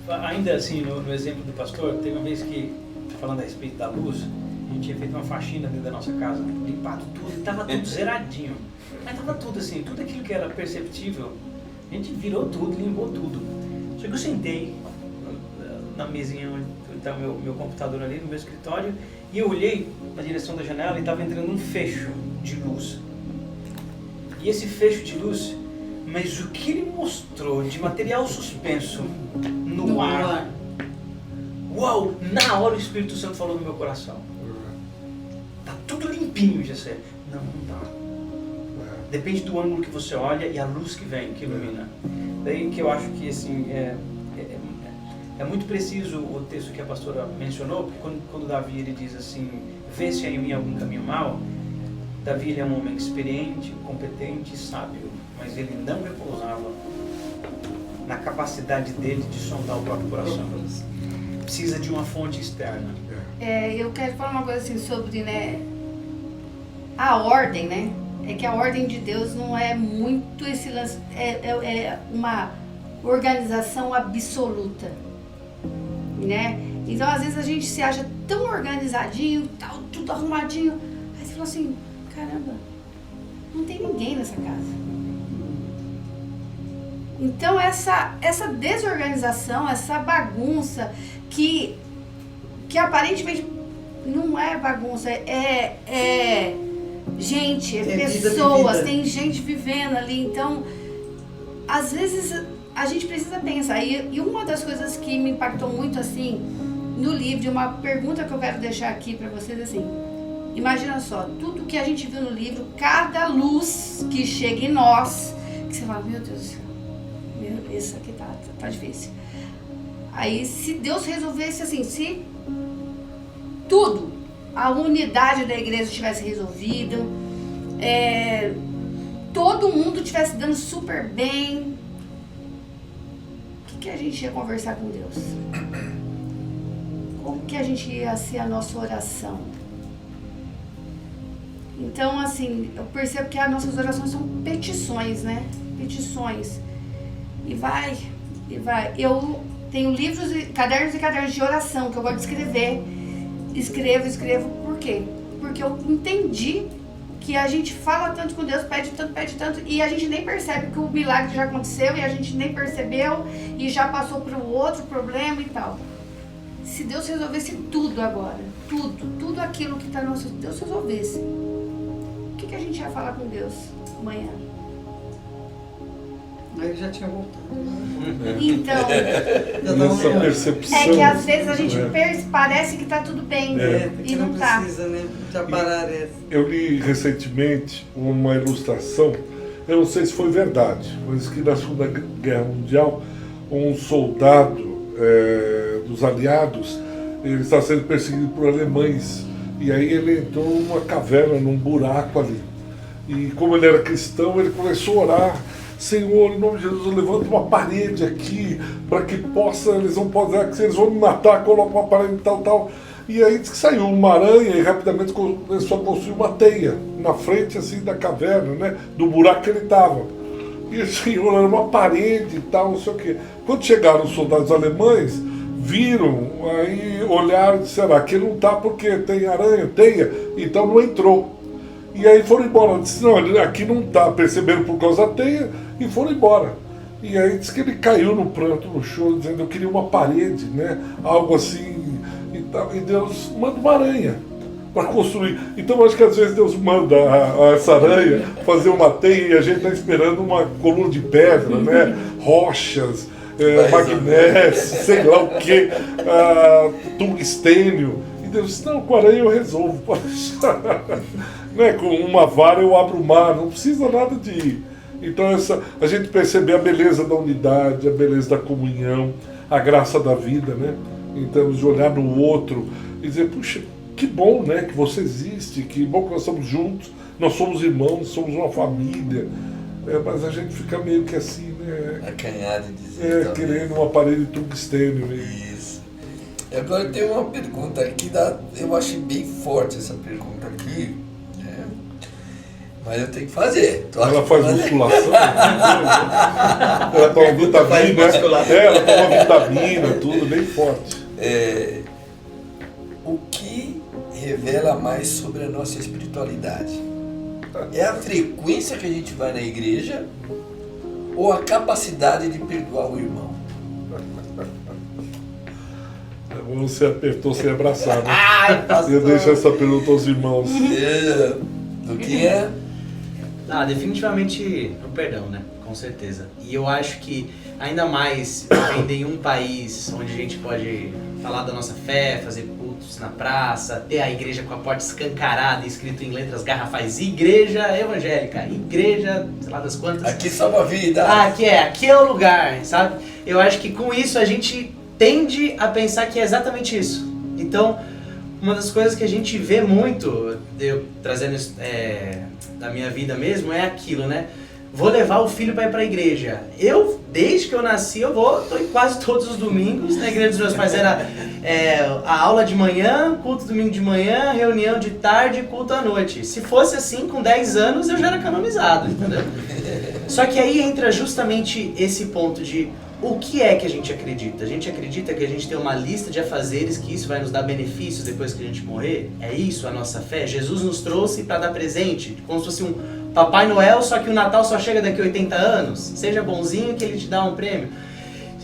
Ainda assim, no exemplo do pastor, teve uma vez que, falando a respeito da luz, a gente tinha feito uma faxina dentro da nossa casa, limpado tudo, estava tudo zeradinho. Mas estava tudo assim, tudo aquilo que era perceptível, a gente virou tudo, limpou tudo. Só que eu sentei na mesinha onde está o meu computador ali, no meu escritório, e eu olhei na direção da janela e estava entrando um fecho de luz. E esse fecho de luz, mas o que ele mostrou de material suspenso no ar, uau, na hora o Espírito Santo falou no meu coração. Tá tudo limpinho, Jessé. Não tá. Depende do ângulo que você olha e a luz que vem, que ilumina. Daí que eu acho que assim, é muito preciso o texto que a pastora mencionou, porque quando Davi ele diz assim, vê se há em mim algum caminho mau, Davi ele é um homem experiente, competente e sábio, mas ele não repousava na capacidade dele de sondar o próprio coração. Precisa de uma fonte externa. Eu quero falar uma coisa assim sobre, né, a ordem, né? É que a ordem de Deus não é muito esse lance, é uma organização absoluta, né? Então às vezes a gente se acha tão organizadinho, tal, tudo arrumadinho, aí você fala assim, caramba, não tem ninguém nessa casa. Então essa desorganização, essa bagunça que aparentemente não é bagunça, é gente, é pessoas, tem gente vivendo ali. Então, às vezes a gente precisa pensar. E uma das coisas que me impactou muito assim no livro, uma pergunta que eu quero deixar aqui para vocês assim: imagina só, tudo que a gente viu no livro, cada luz que chega em nós, que você fala, meu Deus do céu, isso aqui tá difícil. Aí se Deus resolvesse assim, se tudo, a unidade da igreja tivesse resolvida, todo mundo tivesse dando super bem, o que a gente ia conversar com Deus? Como que a gente ia ser a nossa oração? Então, assim, eu percebo que as nossas orações são petições, né? Petições. E vai. Eu tenho livros, cadernos e cadernos de oração que eu gosto de escrever. Escrevo, por quê? Porque eu entendi que a gente fala tanto com Deus, pede tanto, e a gente nem percebe que o milagre já aconteceu, e a gente nem percebeu, e já passou para o outro problema e tal. Se Deus resolvesse tudo agora, tudo aquilo que está no nosso... Deus resolvesse, o que a gente ia falar com Deus amanhã? Aí ele já tinha voltado. Então, Essa percepção. é que às vezes a gente parece que está tudo bem, que e não não está. precisa, né? Já parar essa. Eu li recentemente uma ilustração, eu não sei se foi verdade, mas que na Segunda Guerra Mundial, um soldado dos aliados, ele está sendo perseguido por alemães, e aí ele entrou numa caverna, num buraco ali. E como ele era cristão, ele começou a orar: Senhor, em nome de Jesus, levanta uma parede aqui, para que eles vão poder, que eles vão me matar, coloca uma parede tal. E aí diz que saiu uma aranha e rapidamente começou a construir uma teia na frente assim da caverna, né, do buraco que ele estava. E o Senhor era uma parede e tal, não sei o quê. Quando chegaram os soldados alemães, viram, aí olharam e disseram: aqui não está porque tem aranha, teia, então não entrou. E aí foram embora. Disse: não, aqui não está. Perceberam por causa da teia e foram embora. E aí disse que ele caiu no pranto, no choro, dizendo: eu queria uma parede, né? Algo assim e tal. E Deus manda uma aranha para construir. Então eu acho que às vezes Deus manda essa aranha fazer uma teia e a gente está esperando uma coluna de pedra, né? Rochas, magnésio, sei lá o que, tungstênio. E Deus disse: não, com a aranha eu resolvo, pode deixar. Né, com uma vara eu abro o mar, não precisa nada de... Então a gente perceber a beleza da unidade, a beleza da comunhão, a graça da vida, né? Então de olhar no outro e dizer: puxa, que bom, né, que você existe, que bom que nós estamos juntos, nós somos irmãos, somos uma família, mas a gente fica meio que assim, né? Acanhado de dizer. Querendo um aparelho de tungstênio. Né? Isso. Agora tem uma pergunta aqui, eu achei bem forte essa pergunta aqui. Mas eu tenho que fazer. Ela faz musculação. Ela toma vitamina, ela toma vitamina, tudo bem forte. O que revela mais sobre a nossa espiritualidade? É a frequência que a gente vai na igreja ou a capacidade de perdoar o irmão? Você apertou sem abraçar, né? Eu deixo essa pergunta aos irmãos. Do que é? Definitivamente o perdão, né? Com certeza. E eu acho que, ainda mais vivendo em um país onde a gente pode falar da nossa fé, fazer cultos na praça, ter a igreja com a porta escancarada, escrito em letras garrafais: igreja evangélica, igreja, sei lá das quantas. Aqui salva a vida. Aqui é o lugar, sabe? Eu acho que com isso a gente tende a pensar que é exatamente isso. Então, uma das coisas que a gente vê muito, eu trazendo da minha vida mesmo, é aquilo, né? Vou levar o filho para ir para a igreja. Desde que eu nasci, tô em quase todos os domingos. Na igreja dos meus pais era a aula de manhã, culto domingo de manhã, reunião de tarde, culto à noite. Se fosse assim, com 10 anos, eu já era canonizado, entendeu? Só que aí entra justamente esse ponto de o que é que a gente acredita? A gente acredita que a gente tem uma lista de afazeres, que isso vai nos dar benefícios depois que a gente morrer? É isso a nossa fé? Jesus nos trouxe para dar presente, como se fosse um Papai Noel, só que o Natal só chega daqui a 80 anos. Seja bonzinho que ele te dá um prêmio.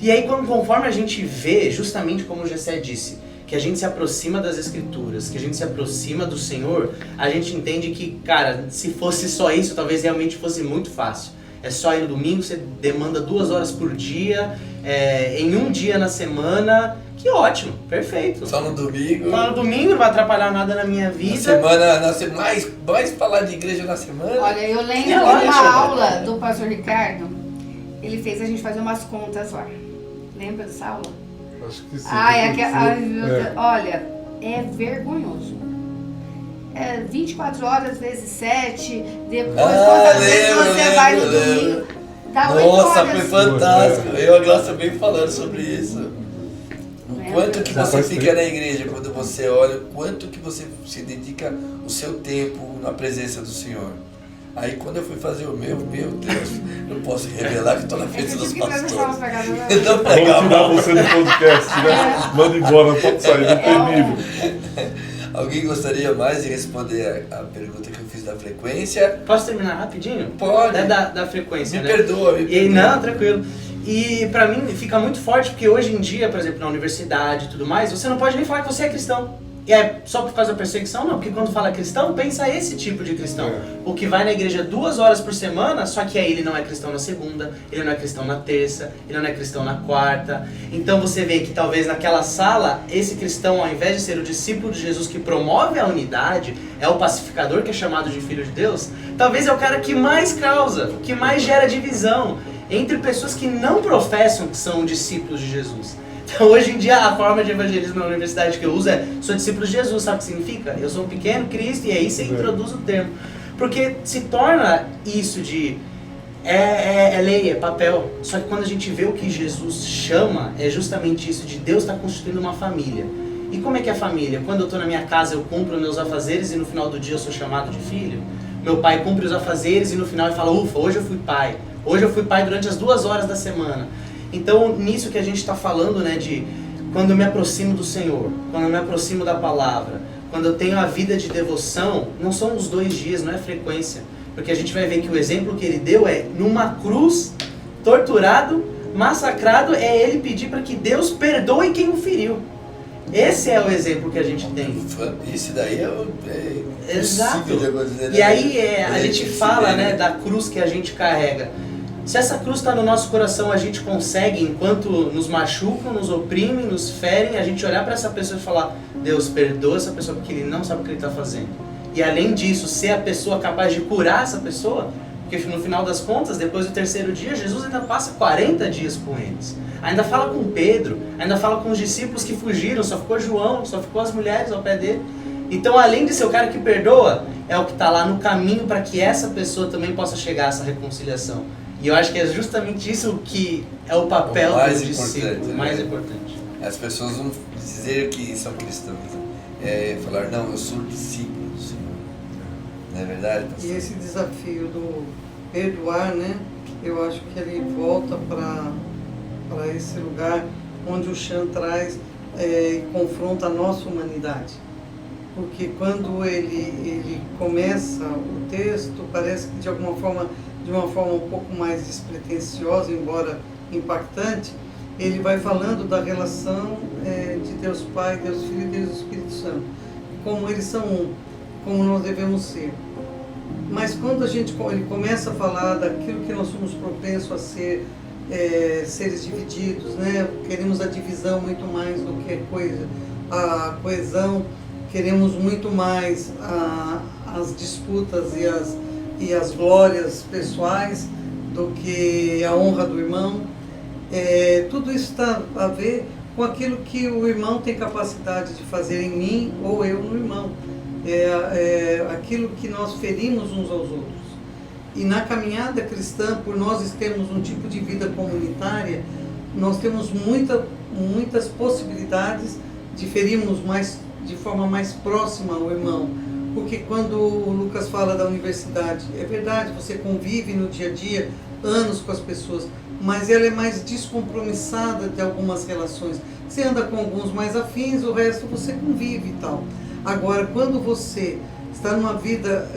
E aí, conforme a gente vê, justamente como o Gessé disse, que a gente se aproxima das Escrituras, que a gente se aproxima do Senhor, a gente entende que, cara, se fosse só isso, talvez realmente fosse muito fácil. É só ir no domingo, você demanda 2 horas por dia, em um dia na semana. Que ótimo, perfeito. Só no domingo. Só no domingo, não vai atrapalhar nada na minha vida. Mais falar de igreja na semana. Olha, eu lembro de uma aula do pastor Ricardo, ele fez a gente fazer umas contas lá. Lembra dessa aula? Acho que sim. Olha, é vergonhoso. 24 horas vezes 7, depois quantas vezes você vai no domingo. Dá 8 Nossa, horas. foi fantástico. Eu e a Glaucia bem falando sobre isso. O quanto que você fica na igreja quando você olha, o quanto que você se dedica o seu tempo na presença do Senhor. Aí quando eu fui fazer o meu Deus, não posso revelar que estou na frente dos pastores. Vamos tirar você do podcast, né? Manda embora, pode sair, não tem nível. Alguém gostaria mais de responder a pergunta que eu fiz da frequência? Posso terminar rapidinho? Pode. Da frequência, Me né? perdoa. Não, tranquilo. E pra mim fica muito forte, porque hoje em dia, por exemplo, na universidade e tudo mais, você não pode nem falar que você é cristão. E é só por causa da perseguição? Não, porque quando fala cristão, pensa esse tipo de cristão. O que vai na igreja 2 horas por semana, só que aí ele não é cristão na segunda, ele não é cristão na terça, ele não é cristão na quarta. Então você vê que talvez naquela sala, esse cristão, ao invés de ser o discípulo de Jesus que promove a unidade, é o pacificador que é chamado de filho de Deus, talvez é o cara que mais causa, que mais gera divisão entre pessoas que não professam que são discípulos de Jesus. Então, hoje em dia, a forma de evangelismo na universidade que eu uso sou discípulo de Jesus, sabe o que significa? Eu sou um pequeno Cristo, e aí você introduz o termo. Porque se torna isso de... É lei, é papel. Só que quando a gente vê o que Jesus chama, é justamente isso de Deus estar constituindo uma família. E como é que é a família? Quando eu estou na minha casa, eu cumpro meus afazeres e no final do dia eu sou chamado de filho. Meu pai cumpre os afazeres e no final ele fala, ufa, hoje eu fui pai. Hoje eu fui pai durante as 2 horas da semana. Então, nisso que a gente está falando, né, de quando eu me aproximo do Senhor, quando eu me aproximo da palavra, quando eu tenho a vida de devoção, não são os 2 dias, não é frequência. Porque a gente vai ver que o exemplo que ele deu é numa cruz, torturado, massacrado, é ele pedir para que Deus perdoe quem o feriu. Esse é o exemplo que a gente tem. Isso daí Exato. De acontecer. E aí a gente fala, né, da cruz que a gente carrega. Se essa cruz está no nosso coração, a gente consegue, enquanto nos machucam, nos oprimem, nos ferem, a gente olhar para essa pessoa e falar, Deus, perdoa essa pessoa porque ele não sabe o que ele está fazendo. E além disso, ser a pessoa capaz de curar essa pessoa, porque no final das contas, depois do 3º dia, Jesus ainda passa 40 dias com eles. Ainda fala com Pedro, ainda fala com os discípulos que fugiram, só ficou João, só ficou as mulheres ao pé dele. Então, além de ser o cara que perdoa, é o que está lá no caminho para que essa pessoa também possa chegar a essa reconciliação. E eu acho que é justamente isso que é o papel do discípulo, o mais importante. As pessoas vão dizer que são cristãos, falar, não, eu sou discípulo do Senhor. Não é verdade, pastor? E esse desafio do perdoar, né, eu acho que ele volta para esse lugar onde o Chan traz e confronta a nossa humanidade. Porque quando ele começa o texto, parece que de uma forma um pouco mais despretensiosa, embora impactante, ele vai falando da relação de Deus Pai, Deus Filho e Deus Espírito Santo. Como eles são um, como nós devemos ser. Mas quando ele começa a falar daquilo que nós somos propensos a ser, seres divididos, né? Queremos a divisão muito mais do que a coesão, queremos muito mais as disputas e as glórias pessoais do que a honra do irmão. Tudo isso está a ver com aquilo que o irmão tem capacidade de fazer em mim ou eu no irmão. Aquilo que nós ferimos uns aos outros. E na caminhada cristã, por nós termos um tipo de vida comunitária, nós temos muitas possibilidades de ferirmos de forma mais próxima ao irmão. Porque quando o Lucas fala da universidade, é verdade, você convive no dia a dia anos com as pessoas, mas ela é mais descompromissada de algumas relações. Você anda com alguns mais afins, o resto você convive e tal. Agora, quando você está numa vida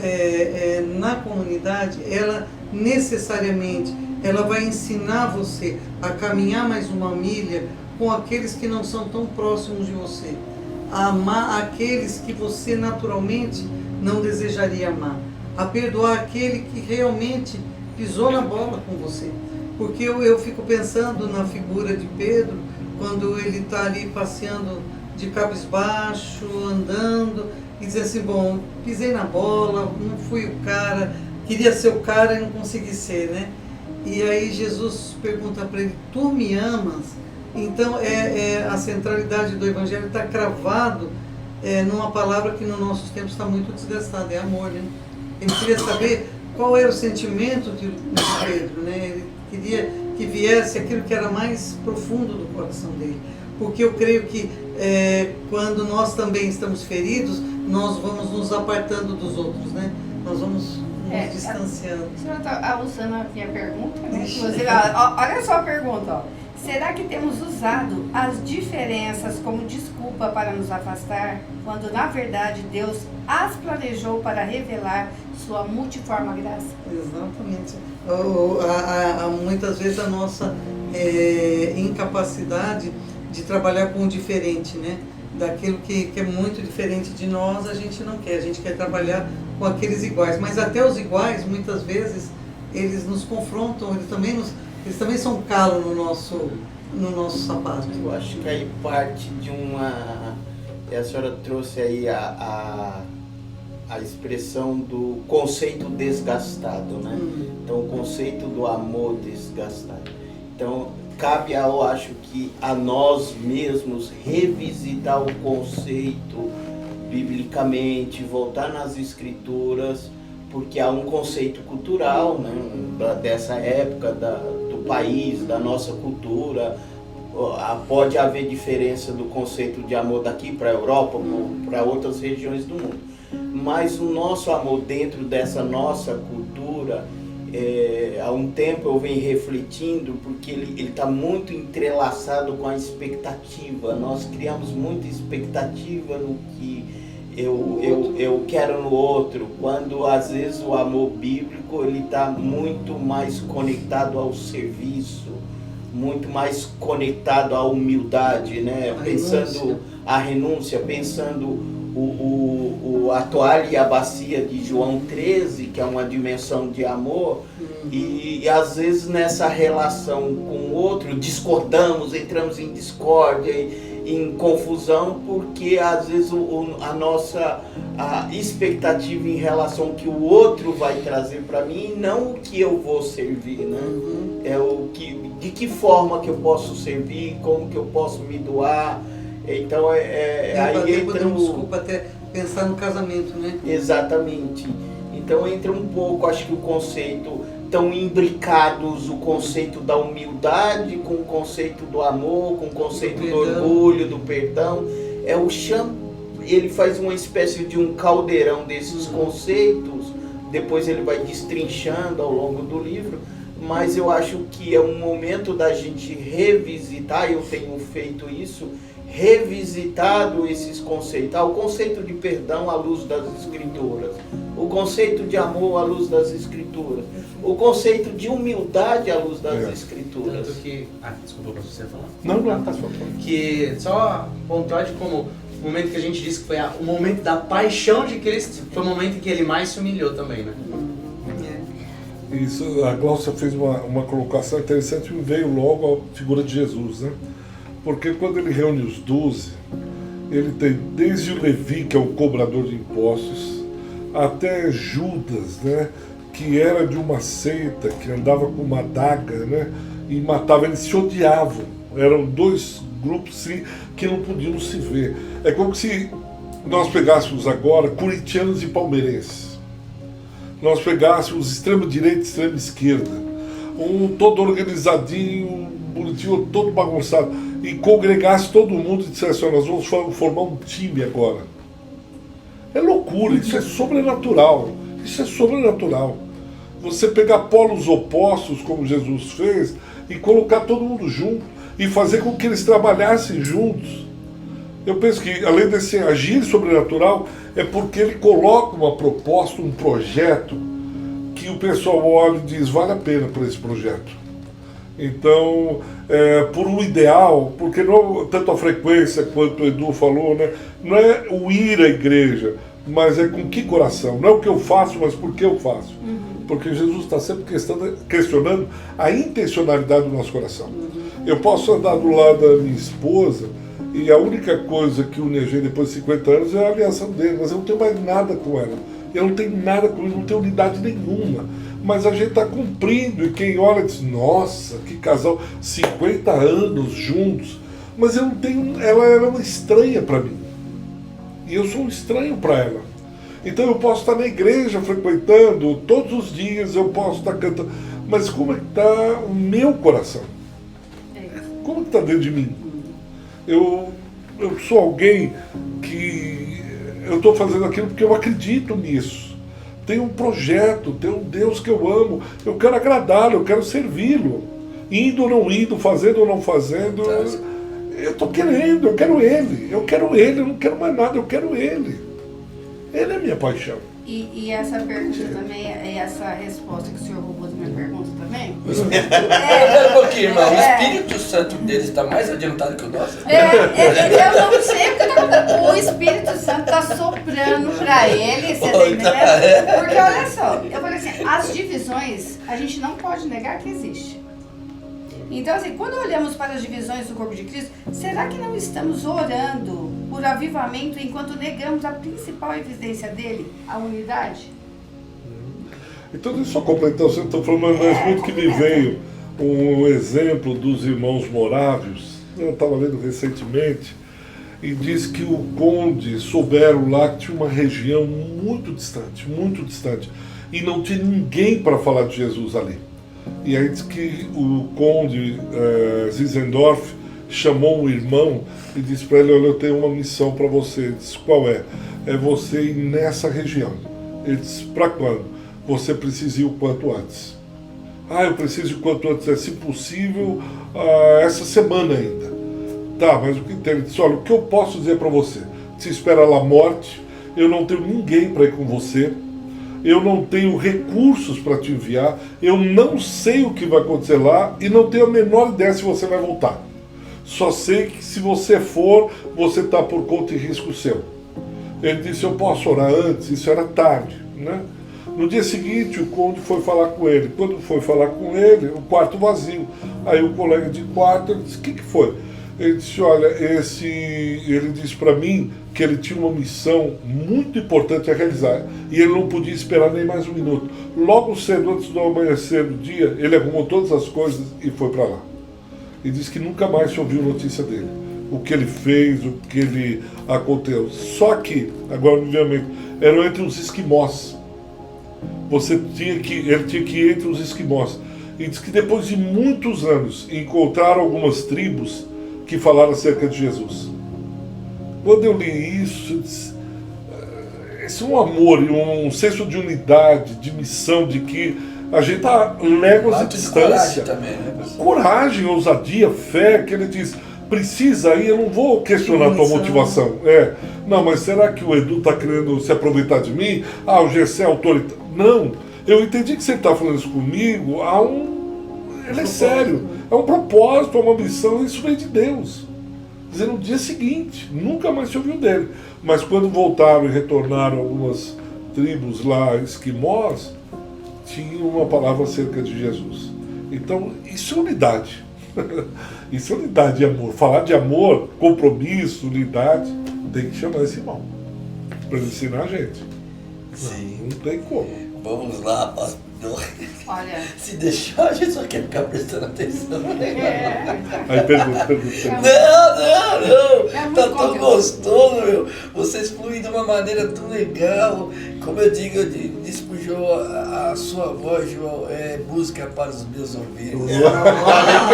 na comunidade, ela necessariamente ela vai ensinar você a caminhar mais uma milha com aqueles que não são tão próximos de você, a amar aqueles que você naturalmente não desejaria amar, a perdoar aquele que realmente pisou na bola com você. Porque eu fico pensando na figura de Pedro, quando ele está ali passeando de cabisbaixo, andando, e diz assim, bom, pisei na bola, não fui o cara, queria ser o cara e não consegui ser, né? E aí Jesus pergunta para ele, tu me amas? Então a centralidade do Evangelho está cravado numa palavra que nos nossos tempos está muito desgastada, é amor, né? Ele queria saber qual era o sentimento de Pedro, né? Ele queria que viesse aquilo que era mais profundo do coração dele. Porque eu creio que quando nós também estamos feridos, nós vamos nos apartando dos outros, né? Nós vamos nos distanciando. A senhora está usando a minha pergunta, né? Inclusive, olha só a pergunta, ó. Será que temos usado as diferenças como desculpa para nos afastar, quando na verdade Deus as planejou para revelar sua multiforme graça? Exatamente. Muitas vezes a nossa incapacidade de trabalhar com o diferente, né? Daquilo que é muito diferente de nós, a gente não quer. A gente quer trabalhar com aqueles iguais. Mas até os iguais, muitas vezes, eles nos confrontam, eles também são calo no nosso sapato. Eu acho que aí parte de uma... A senhora trouxe aí a expressão do conceito desgastado, né? Então, o conceito do amor desgastado. Então, cabe, eu acho que a nós mesmos revisitar o conceito biblicamente, voltar nas escrituras, porque há um conceito cultural, né, dessa época, do país, da nossa cultura. Pode haver diferença do conceito de amor daqui para a Europa, para outras regiões do mundo. Mas o nosso amor dentro dessa nossa cultura, há um tempo eu venho refletindo, porque ele está muito entrelaçado com a expectativa. Nós criamos muita expectativa no que eu quero no outro, quando às vezes o amor bíblico ele está muito mais conectado ao serviço, muito mais conectado à humildade, né? Pensando a renúncia, pensando a toalha e a bacia de João 13, que é uma dimensão de amor, e às vezes nessa relação com o outro discordamos, entramos em discórdia, em confusão, porque às vezes a nossa expectativa em relação ao que o outro vai trazer para mim, não o que eu vou servir, né? De que forma que eu posso servir, como que eu posso me doar. Então aí entra desculpa até pensar no casamento, né? Exatamente. Então entra um pouco, acho que o conceito, tão imbricados o conceito da humildade com o conceito do amor, com o conceito do orgulho, do perdão. Ele faz uma espécie de um caldeirão desses conceitos, depois ele vai destrinchando ao longo do livro, mas eu acho que é um momento da gente revisitar, eu tenho feito isso, revisitado esses conceitos. O conceito de perdão à luz das Escrituras, o conceito de amor à luz das Escrituras, o conceito de humildade à luz das Escrituras. Tanto que... desculpa, para você falar. Não, tá só. Que só pontuar de como o momento que a gente disse que foi o momento da paixão de Cristo, foi o momento em que ele mais se humilhou também, né? Isso, a Glaucia fez uma colocação interessante, me veio logo a figura de Jesus, né? Porque quando ele reúne os 12, ele tem desde o Levi, que é o cobrador de impostos, até Judas, né? Que era de uma seita, que andava com uma adaga, né? E matava, eles se odiavam. Eram dois grupos sim, que não podíamos se ver. É como se nós pegássemos agora corintianos e palmeirenses. Nós pegássemos extrema-direita e extrema-esquerda. Todo organizadinho, bonitinho, todo bagunçado. E congregasse todo mundo e dissesse, nós vamos formar um time agora. É loucura, isso é sobrenatural. Isso é sobrenatural. Você pegar polos opostos, como Jesus fez, e colocar todo mundo junto, e fazer com que eles trabalhassem juntos. Eu penso que, além desse agir sobrenatural, é porque ele coloca uma proposta, um projeto, que o pessoal olha e diz, vale a pena por esse projeto. Então, por um ideal, porque não tanto a frequência quanto o Edu falou, né, não é o ir à igreja, mas é com que coração. Não é o que eu faço, mas por que eu faço. Porque Jesus está sempre questionando a intencionalidade do nosso coração. Eu posso andar do lado da minha esposa e a única coisa que une a gente depois de 50 anos é a aliança dele, mas eu não tenho mais nada com ela. Eu não tenho nada com ele, não tenho unidade nenhuma. Mas a gente está cumprindo, e quem olha diz, nossa, que casal, 50 anos juntos. Mas eu não tenho, ela era uma estranha para mim. E eu sou um estranho para ela. Então eu posso estar na igreja frequentando, todos os dias eu posso estar cantando. Mas como é que está o meu coração? Como que está dentro de mim? Eu sou alguém que eu estou fazendo aquilo porque eu acredito nisso. Tem um projeto, tem um Deus que eu amo, eu quero agradá-lo, eu quero servi-lo. Indo ou não indo, fazendo ou não fazendo, eu estou querendo, eu quero Ele, eu não quero mais nada, eu quero Ele. Ele é minha paixão. E essa pergunta também, essa resposta que o senhor roubou da minha pergunta também? Espera um pouquinho, irmão. O Espírito Santo deles está mais adiantado que o nosso? Eu não sei o que está acontecendo. O Espírito Santo está soprando para ele, você tá entendendo? Porque olha só, eu falei assim, as divisões, a gente não pode negar que existe. Então, assim, quando olhamos para as divisões do corpo de Cristo, será que não estamos orando por avivamento enquanto negamos a principal evidência dele, a unidade? Então, deixa eu só completar, você está falando, mas muito que me veio um exemplo dos irmãos morávios. Eu estava lendo recentemente, e diz que o conde souberam lá que tinha uma região muito distante, e não tinha ninguém para falar de Jesus ali. E aí diz que o conde Zinzendorf chamou um irmão e disse para ele, olha, eu tenho uma missão para você. Ele disse, qual é? É você ir nessa região. Ele disse, para quando? Você precisa ir o quanto antes. Eu preciso ir o quanto antes, se possível, essa semana ainda. Tá, mas o que tem? Ele disse, olha, o que eu posso dizer para você? Se espera lá a morte, eu não tenho ninguém para ir com você, eu não tenho recursos para te enviar, eu não sei o que vai acontecer lá e não tenho a menor ideia se você vai voltar. Só sei que se você for, você está por conta e risco seu. Ele disse, eu posso orar antes? Isso era tarde, né? No dia seguinte, o conde foi falar com ele. Quando foi falar com ele, o quarto vazio. Aí o colega de quarto, ele disse, o que foi? Ele disse, olha, ele disse para mim que ele tinha uma missão muito importante a realizar e ele não podia esperar nem mais um minuto. Logo cedo, antes do amanhecer do dia, ele arrumou todas as coisas e foi para lá. E disse que nunca mais se ouviu notícia dele. O que ele fez, o que ele aconteceu. Só que, agora me veio, eram entre os esquimós. Ele tinha que ir entre os esquimós. E diz que depois de muitos anos encontraram algumas tribos que falaram acerca de Jesus. Quando eu li isso, eu disse, esse é um amor e um senso de unidade, de missão, de que a gente está léguas de distância. Também, né? Coragem, ousadia, fé, que ele diz, precisa ir, eu não vou questionar a tua motivação. Não, mas será que o Edu está querendo se aproveitar de mim? O GC é autoritário. Não, eu entendi que você está falando isso comigo, ele é sério, é um propósito, é uma missão, isso vem de Deus. Dizer, no dia seguinte, nunca mais se ouviu dele. Mas quando voltaram e retornaram algumas tribos lá, esquimós, tinha uma palavra acerca de Jesus. Então, isso é unidade. Isso é unidade e amor. Falar de amor, compromisso, unidade, tem que chamar esse irmão para ensinar a gente. Sim. Não tem como. Vamos lá, Não, Olha, se deixar, a gente só quer ficar prestando atenção. Aí pergunta. Não, É muito tá tão conteúdo. gostoso, meu. Vocês fluem de uma maneira tão legal. Como eu digo, eu disse pro João, a sua voz, João, é música para os meus ouvidos. Nossa,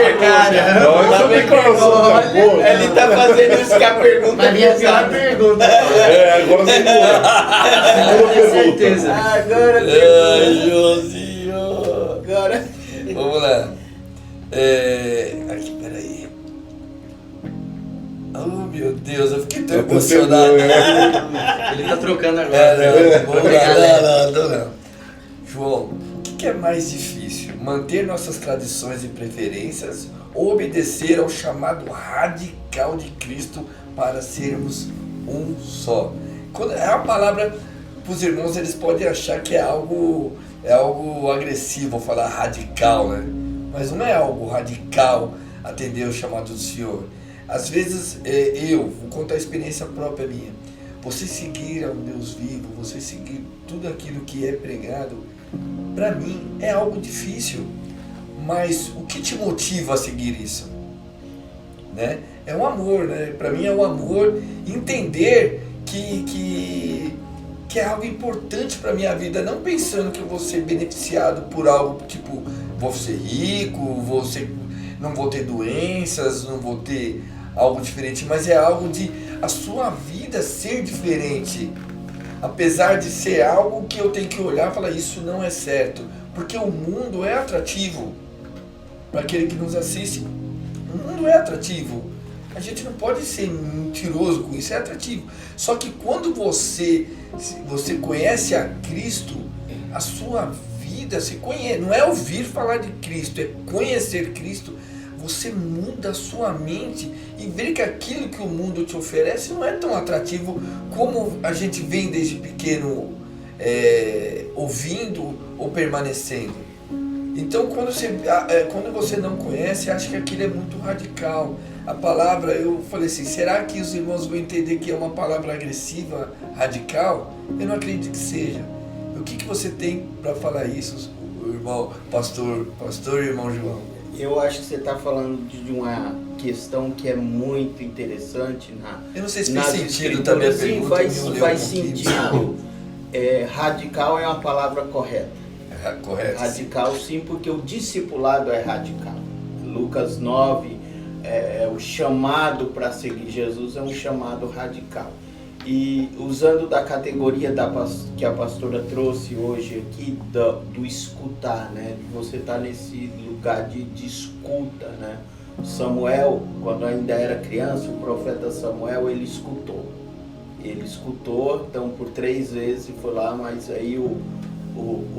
bem coração, Ele tá fazendo isso que a pergunta Mas minha pior pergunta. agora segura a pergunta. certeza. Agora, Ai, Joãozinho. agora. Vamos lá. Aqui, peraí. Oh, meu Deus, eu fiquei tão emocionado. Ele tá trocando agora. Vamos lá, não. João, o que é mais difícil? Manter nossas tradições e preferências ou obedecer ao chamado radical de Cristo para sermos um só? Quando é uma palavra, para os irmãos, eles podem achar que é algo agressivo falar radical, né? Mas não é algo radical atender o chamado do Senhor. Às vezes, eu vou contar a experiência própria minha. Você seguir ao Deus vivo, você seguir tudo aquilo que é pregado, para mim é algo difícil. Mas o que te motiva a seguir isso? Né? É um amor, né? Para mim é um amor entender que é algo importante para minha vida, não pensando que eu vou ser beneficiado por algo tipo, vou ser rico, não vou ter doenças, não vou ter algo diferente, mas é algo de a sua vida ser diferente, apesar de ser algo que eu tenho que olhar e falar, isso não é certo, porque o mundo é atrativo para aquele que nos assiste. O mundo é atrativo, a gente não pode ser mentiroso com isso, é atrativo. Só que quando você conhece a Cristo, a sua vida se conhece, não é ouvir falar de Cristo, é conhecer Cristo. Você muda a sua mente e vê que aquilo que o mundo te oferece não é tão atrativo como a gente vem desde pequeno ouvindo ou permanecendo. Então quando você não conhece, acha que aquilo é muito radical. A palavra, eu falei assim, será que os irmãos vão entender que é uma palavra agressiva, radical? Eu não acredito que seja. O que você tem para falar isso, irmão, pastor e irmão João? Eu acho que você está falando de uma questão que é muito interessante eu não sei se faz sentido também a pergunta. Sim, faz sentido. Radical é uma palavra correta. Correto. Radical sim, porque o discipulado é radical. Lucas 9, o chamado para seguir Jesus é um chamado radical. E usando da categoria que a pastora trouxe hoje aqui, do escutar, né? Você está nesse lugar de escuta, né? Samuel, quando ainda era criança, o profeta Samuel, ele escutou. Então por 3 vezes foi lá, mas aí o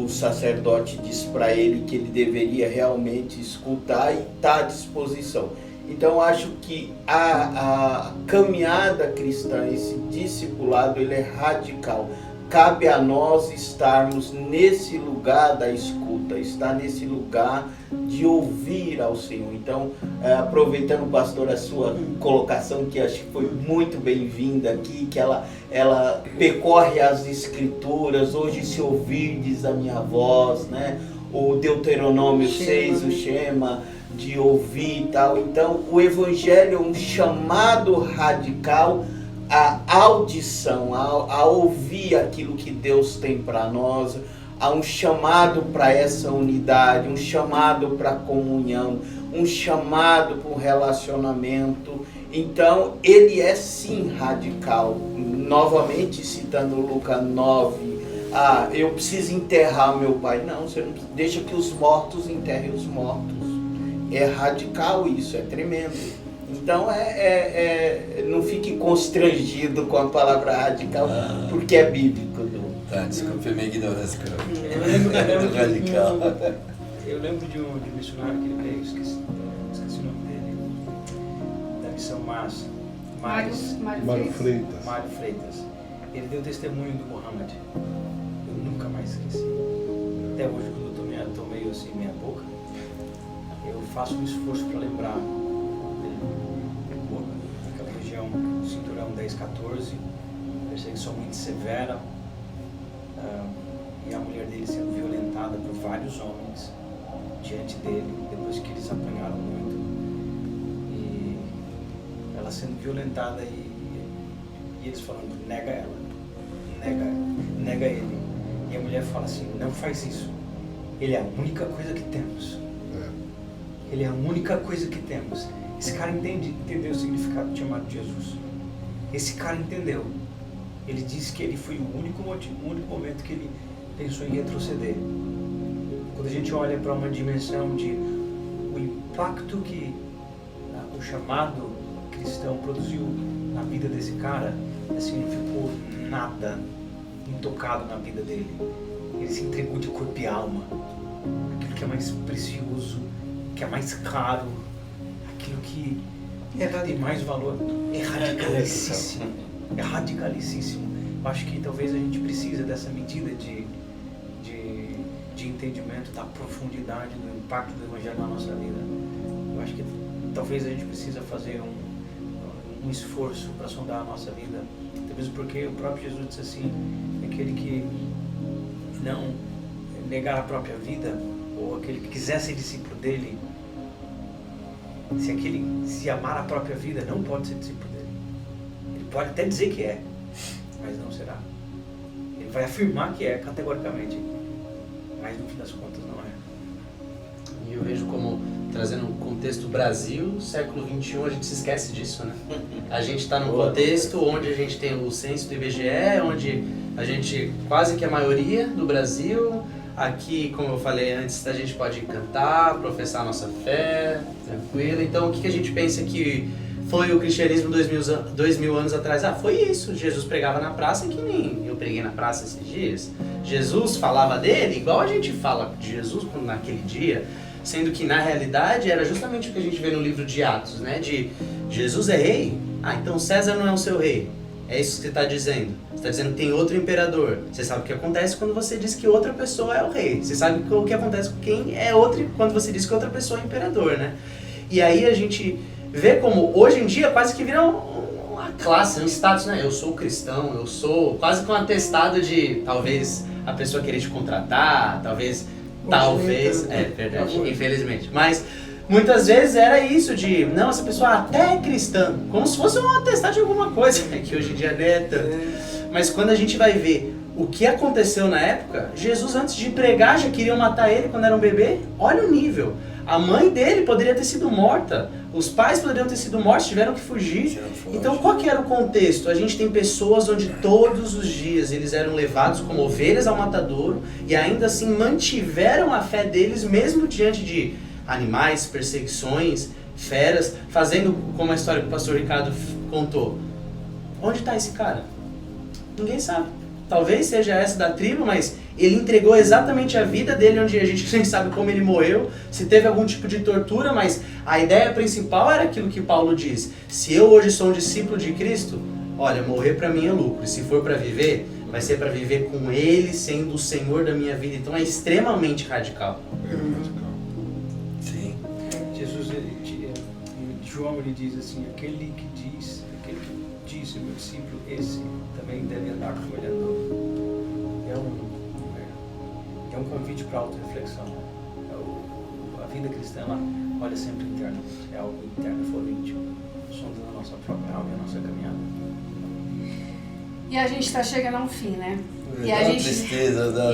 sacerdote disse para ele que ele deveria realmente escutar e estar à disposição. Então acho que a caminhada cristã, esse discipulado, ele é radical. Cabe a nós estarmos nesse lugar da escuta, estar nesse lugar de ouvir ao Senhor. Então, aproveitando, pastor, a sua colocação, que acho que foi muito bem-vinda aqui, que ela percorre as Escrituras, hoje se ouvirdes a minha voz, né? O Deuteronômio 6, o Shema, de ouvir e tal. Então, o Evangelho é um chamado radical à audição, a ouvir aquilo que Deus tem para nós, há um chamado para essa unidade, um chamado para comunhão, um chamado para um relacionamento. Então, ele é sim radical. Novamente, citando Lucas 9, eu preciso enterrar meu pai. Não, você não precisa, deixa que os mortos enterrem os mortos. É radical isso, é tremendo. Então, não fique constrangido com a palavra radical, porque é bíblico. Desculpe a minha ignorância, cara. Eu lembro de um missionário que ele veio, esqueci o nome dele, da missão Mário Freitas. Ele deu testemunho do Muhammad. Eu nunca mais esqueci. Até hoje, quando eu tô meio assim, minha boca, eu faço um esforço para lembrar dele. Naquela região, cinturão 10-14, perseguição muito severa. e a mulher dele sendo violentada por vários homens diante dele, depois que eles apanharam muito. E ela sendo violentada e eles falando, nega ela, nega ele. E a mulher fala assim, não faz isso. Ele é a única coisa que temos. Ele é a única coisa que temos. Esse cara entendeu o significado de chamado Jesus. Esse cara entendeu. Ele disse que ele foi o único momento que ele pensou em retroceder. Quando a gente olha para uma dimensão de o impacto que o chamado cristão produziu na vida desse cara, assim, não ficou nada intocado na vida dele. Ele se entregou de corpo e alma. Aquilo que é mais precioso, que é mais caro, aquilo que tem mais valor, é radicalicíssimo. É radicalicíssimo. Eu acho que talvez a gente precisa dessa medida de entendimento da profundidade do impacto do Evangelho na nossa vida. Eu acho que talvez a gente precisa fazer um esforço para sondar a nossa vida. Talvez porque o próprio Jesus disse assim, aquele que não negar a própria vida, ou aquele que quiser ser discípulo dele, se amar a própria vida, não pode ser discípulo dele. Ele pode até dizer que é, mas não será. Ele vai afirmar que é, categoricamente, mas no fim das contas não é. E eu vejo como, trazendo o contexto Brasil, século XXI, a gente se esquece disso, né? A gente está num contexto onde a gente tem o censo do IBGE, onde a gente, quase que a maioria do Brasil, aqui, como eu falei antes, a gente pode cantar, professar a nossa fé, tranquilo. Então, o que a gente pensa que foi o cristianismo 2000 anos atrás? Ah, foi isso. Jesus pregava na praça, que nem eu preguei na praça esses dias. Jesus falava dele igual a gente fala de Jesus naquele dia, sendo que na realidade era justamente o que a gente vê no livro de Atos, né? De Jesus é rei? Ah, então César não é o seu rei. É isso que você está dizendo. Você está dizendo que tem outro imperador. Você sabe o que acontece quando você diz que outra pessoa é o rei. Você sabe o que acontece com quem é outro quando você diz que outra pessoa é imperador, né? E aí a gente vê como hoje em dia quase que vira uma classe, um status, né? Eu sou cristão, eu sou quase que um atestado de talvez a pessoa querer te contratar, talvez, é verdade, infelizmente. Mas muitas vezes era isso de, não, essa pessoa até é cristã, como se fosse um atestado de alguma coisa, que hoje em dia não é tanto. Mas quando a gente vai ver o que aconteceu na época, Jesus antes de pregar já queriam matar ele quando era um bebê. Olha o nível. A mãe dele poderia ter sido morta, os pais poderiam ter sido mortos, tiveram que fugir. Então qual que era o contexto? A gente tem pessoas onde todos os dias eles eram levados como ovelhas ao matadouro e ainda assim mantiveram a fé deles mesmo diante de animais, perseguições, feras, fazendo como a história que o pastor Ricardo contou. Onde está esse cara? Ninguém sabe. Talvez seja essa da tribo, mas ele entregou exatamente a vida dele, onde a gente nem sabe como ele morreu, se teve algum tipo de tortura, mas a ideia principal era aquilo que Paulo diz. Se eu hoje sou um discípulo de Cristo, olha, morrer para mim é lucro. E se for para viver, vai ser para viver com Ele sendo o Senhor da minha vida. Então é extremamente radical. Sim. Jesus, João, ele diz assim, aquele que disse, meu discípulo, esse também deve andar como ele andou. É um convite para auto-reflexão. A vida cristã, ela olha sempre interno. É algo interno, foro íntimo. Somos a nossa própria alma e a nossa caminhada. E a gente está chegando ao fim, né? E dá a gente, tristeza, dá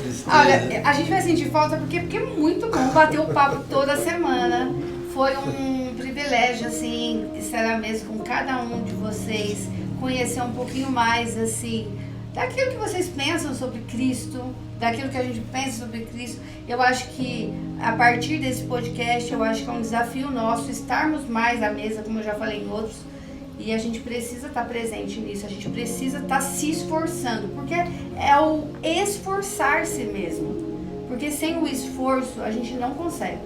tristeza. Olha, a gente vai sentir falta porque é muito bom bater o papo toda semana. Foi um privilégio, assim, estar à mesa com cada um de vocês, conhecer um pouquinho mais, assim, daquilo que vocês pensam sobre Cristo, daquilo que a gente pensa sobre Cristo. Eu acho que a partir desse podcast, eu acho que é um desafio nosso estarmos mais à mesa, como eu já falei em outros, e a gente precisa estar presente nisso, a gente precisa estar se esforçando, porque é o esforçar-se mesmo, porque sem o esforço a gente não consegue.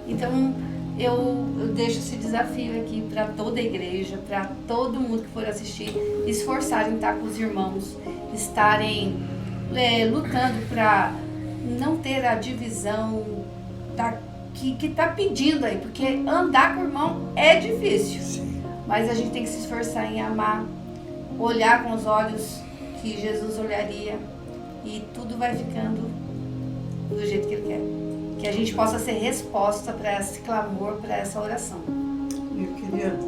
Então eu deixo esse desafio aqui para toda a igreja, para todo mundo que for assistir, esforçarem estar com os irmãos, estarem lutando para não ter a divisão que está pedindo aí, porque andar com o irmão é difícil. Sim. Mas a gente tem que se esforçar em amar, olhar com os olhos que Jesus olharia e tudo vai ficando do jeito que Ele quer. Que a gente possa ser resposta para esse clamor, para essa oração. Eu queria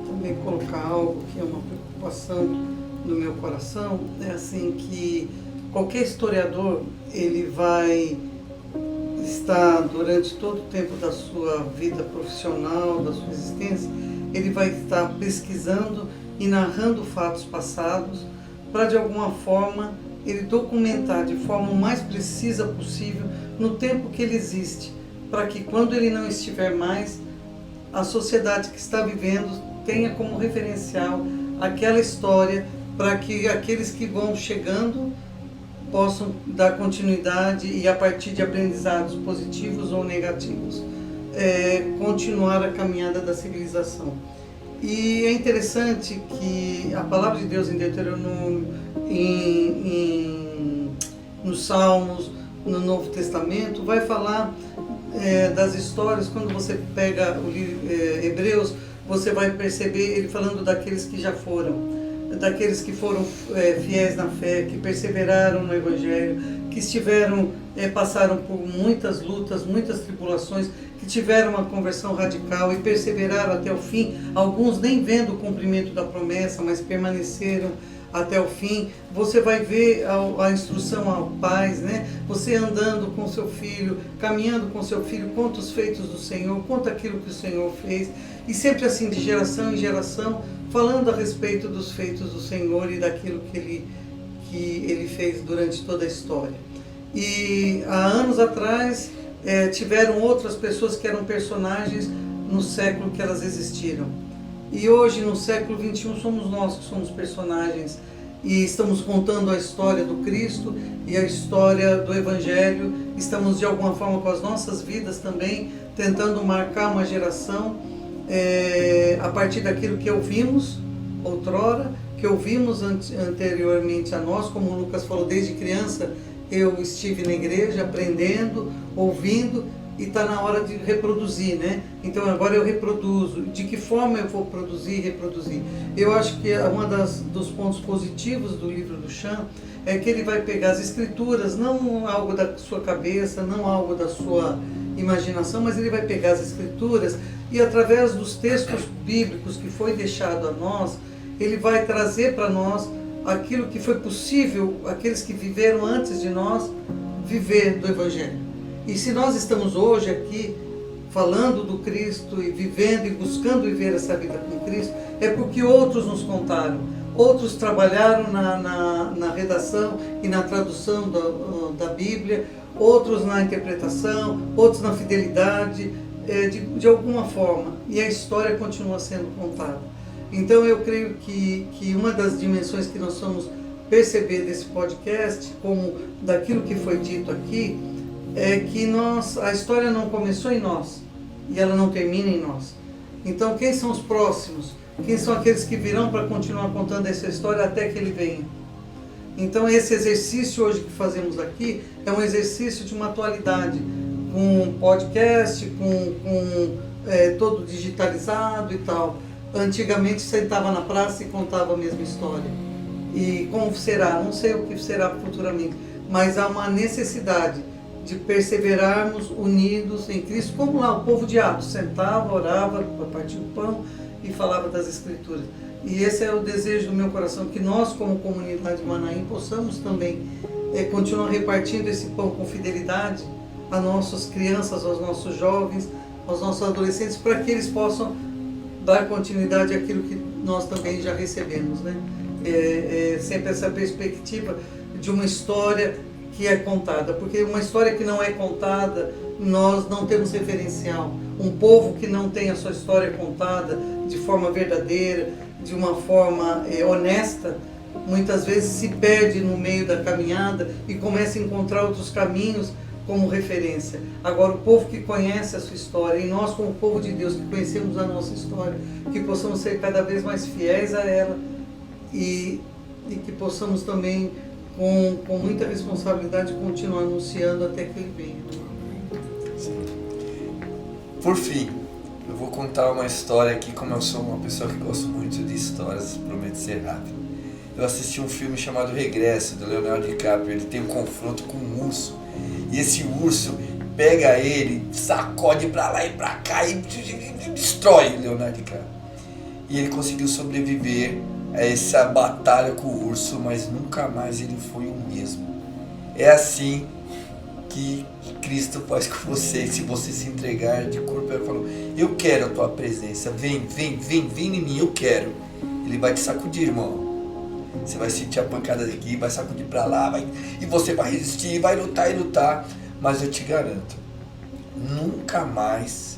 também colocar algo que é uma preocupação no meu coração, é assim que qualquer historiador, ele vai estar durante todo o tempo da sua vida profissional, da sua existência, ele vai estar pesquisando e narrando fatos passados para de alguma forma ele documentar de forma o mais precisa possível no tempo que ele existe, para que quando ele não estiver mais, a sociedade que está vivendo tenha como referencial aquela história, para que aqueles que vão chegando possam dar continuidade e, a partir de aprendizados positivos ou negativos, continuar a caminhada da civilização. E é interessante que a palavra de Deus em Deuteronômio, nos Salmos, no Novo Testamento, vai falar das histórias. Quando você pega o livro Hebreus, você vai perceber ele falando daqueles que já foram, daqueles que foram fiéis na fé, que perseveraram no Evangelho, que passaram por muitas lutas, muitas tribulações, que tiveram uma conversão radical e perseveraram até o fim, alguns nem vendo o cumprimento da promessa, mas permaneceram até o fim. Você vai ver a instrução aos pais, né? Você andando com seu filho, caminhando com seu filho, conta os feitos do Senhor, conta aquilo que o Senhor fez, e sempre assim, de geração em geração, falando a respeito dos feitos do Senhor e daquilo que ele fez durante toda a história. E há anos atrás tiveram outras pessoas que eram personagens no século que elas existiram. E hoje, no século XXI, somos nós que somos personagens e estamos contando a história do Cristo e a história do Evangelho. Estamos, de alguma forma, com as nossas vidas também, tentando marcar uma geração a partir daquilo que ouvimos outrora, que ouvimos anteriormente a nós. Como o Lucas falou, desde criança eu estive na igreja aprendendo, ouvindo, e está na hora de reproduzir, né? Então agora eu reproduzo. De que forma eu vou produzir e reproduzir? Eu acho que dos pontos positivos do livro do Chan é que ele vai pegar as escrituras, não algo da sua cabeça, não algo da sua imaginação, mas ele vai pegar as escrituras e, através dos textos bíblicos que foi deixado a nós, ele vai trazer para nós aquilo que foi possível aqueles que viveram antes de nós viver do Evangelho. E se nós estamos hoje aqui falando do Cristo e vivendo e buscando viver essa vida com Cristo, é porque outros nos contaram, outros trabalharam na redação e na tradução da Bíblia, outros na interpretação, outros na fidelidade, de alguma forma, e a história continua sendo contada. Então eu creio que uma das dimensões que nós vamos perceber desse podcast, como daquilo que foi dito aqui, é que a história não começou em nós e ela não termina em nós. Então quem são os próximos? Quem são aqueles que virão para continuar contando essa história até que ele venha? Então esse exercício hoje que fazemos aqui é um exercício de uma atualidade, com podcast, com todo digitalizado e tal. Antigamente sentava na praça e contava a mesma história. E como será? Não sei o que será futuramente, mas há uma necessidade de perseverarmos unidos em Cristo, como lá o povo de Atos sentava, orava, partia o pão e falava das Escrituras. E esse é o desejo do meu coração, que nós, como comunidade Manaim, possamos também continuar repartindo esse pão com fidelidade às nossas crianças, aos nossos jovens, aos nossos adolescentes, para que eles possam dar continuidade àquilo que nós também já recebemos, né? Sempre essa perspectiva de uma história que é contada, porque uma história que não é contada, nós não temos referencial. Um povo que não tem a sua história contada de forma verdadeira, de uma forma honesta, muitas vezes se perde no meio da caminhada e começa a encontrar outros caminhos como referência. Agora, o povo que conhece a sua história, e nós como povo de Deus que conhecemos a nossa história, que possamos ser cada vez mais fiéis a ela e que possamos também, com muita responsabilidade, continuar anunciando até que ele venha. Sim. Por fim, eu vou contar uma história aqui, como eu sou uma pessoa que gosta muito de histórias, prometo ser rápido. eu assisti um filme chamado Regresso, do Leonardo DiCaprio. Ele tem um confronto com um urso. E esse urso pega ele, sacode pra lá e pra cá e destrói o Leonardo DiCaprio. E ele conseguiu sobreviver a essa batalha com o urso, mas nunca mais ele foi o mesmo. É assim que Cristo faz com você, se você se entregar de corpo. Ele falou, eu quero a tua presença, vem em mim, eu quero. Ele vai te sacudir, irmão. Você vai sentir a pancada daqui, vai sacudir pra lá, e você vai resistir, vai lutar e lutar. Mas eu te garanto, nunca mais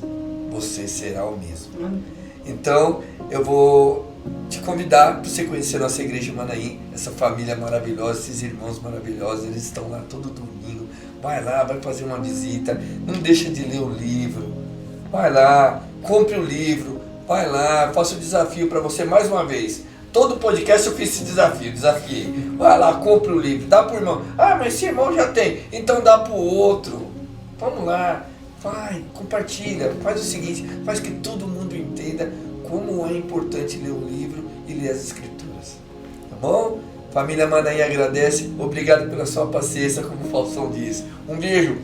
você será o mesmo. Então, eu vou te convidar para você conhecer a nossa igreja em Manaim, essa família maravilhosa, esses irmãos maravilhosos, eles estão lá todo domingo. Vai lá, vai fazer uma visita, não deixa de ler o livro. Vai lá, compre o livro, vai lá, faça o desafio para você mais uma vez. Todo podcast eu fiz esse desafiei. Vai lá, compre o livro, dá pro irmão. Ah, mas esse irmão já tem, então dá pro outro. Vamos lá, vai, compartilha, faz o seguinte, faz que todo mundo entenda como é importante ler o livro e ler as escrituras. Tá bom? Família Manaim agradece, obrigado pela sua paciência, como o Faustão diz. Um beijo!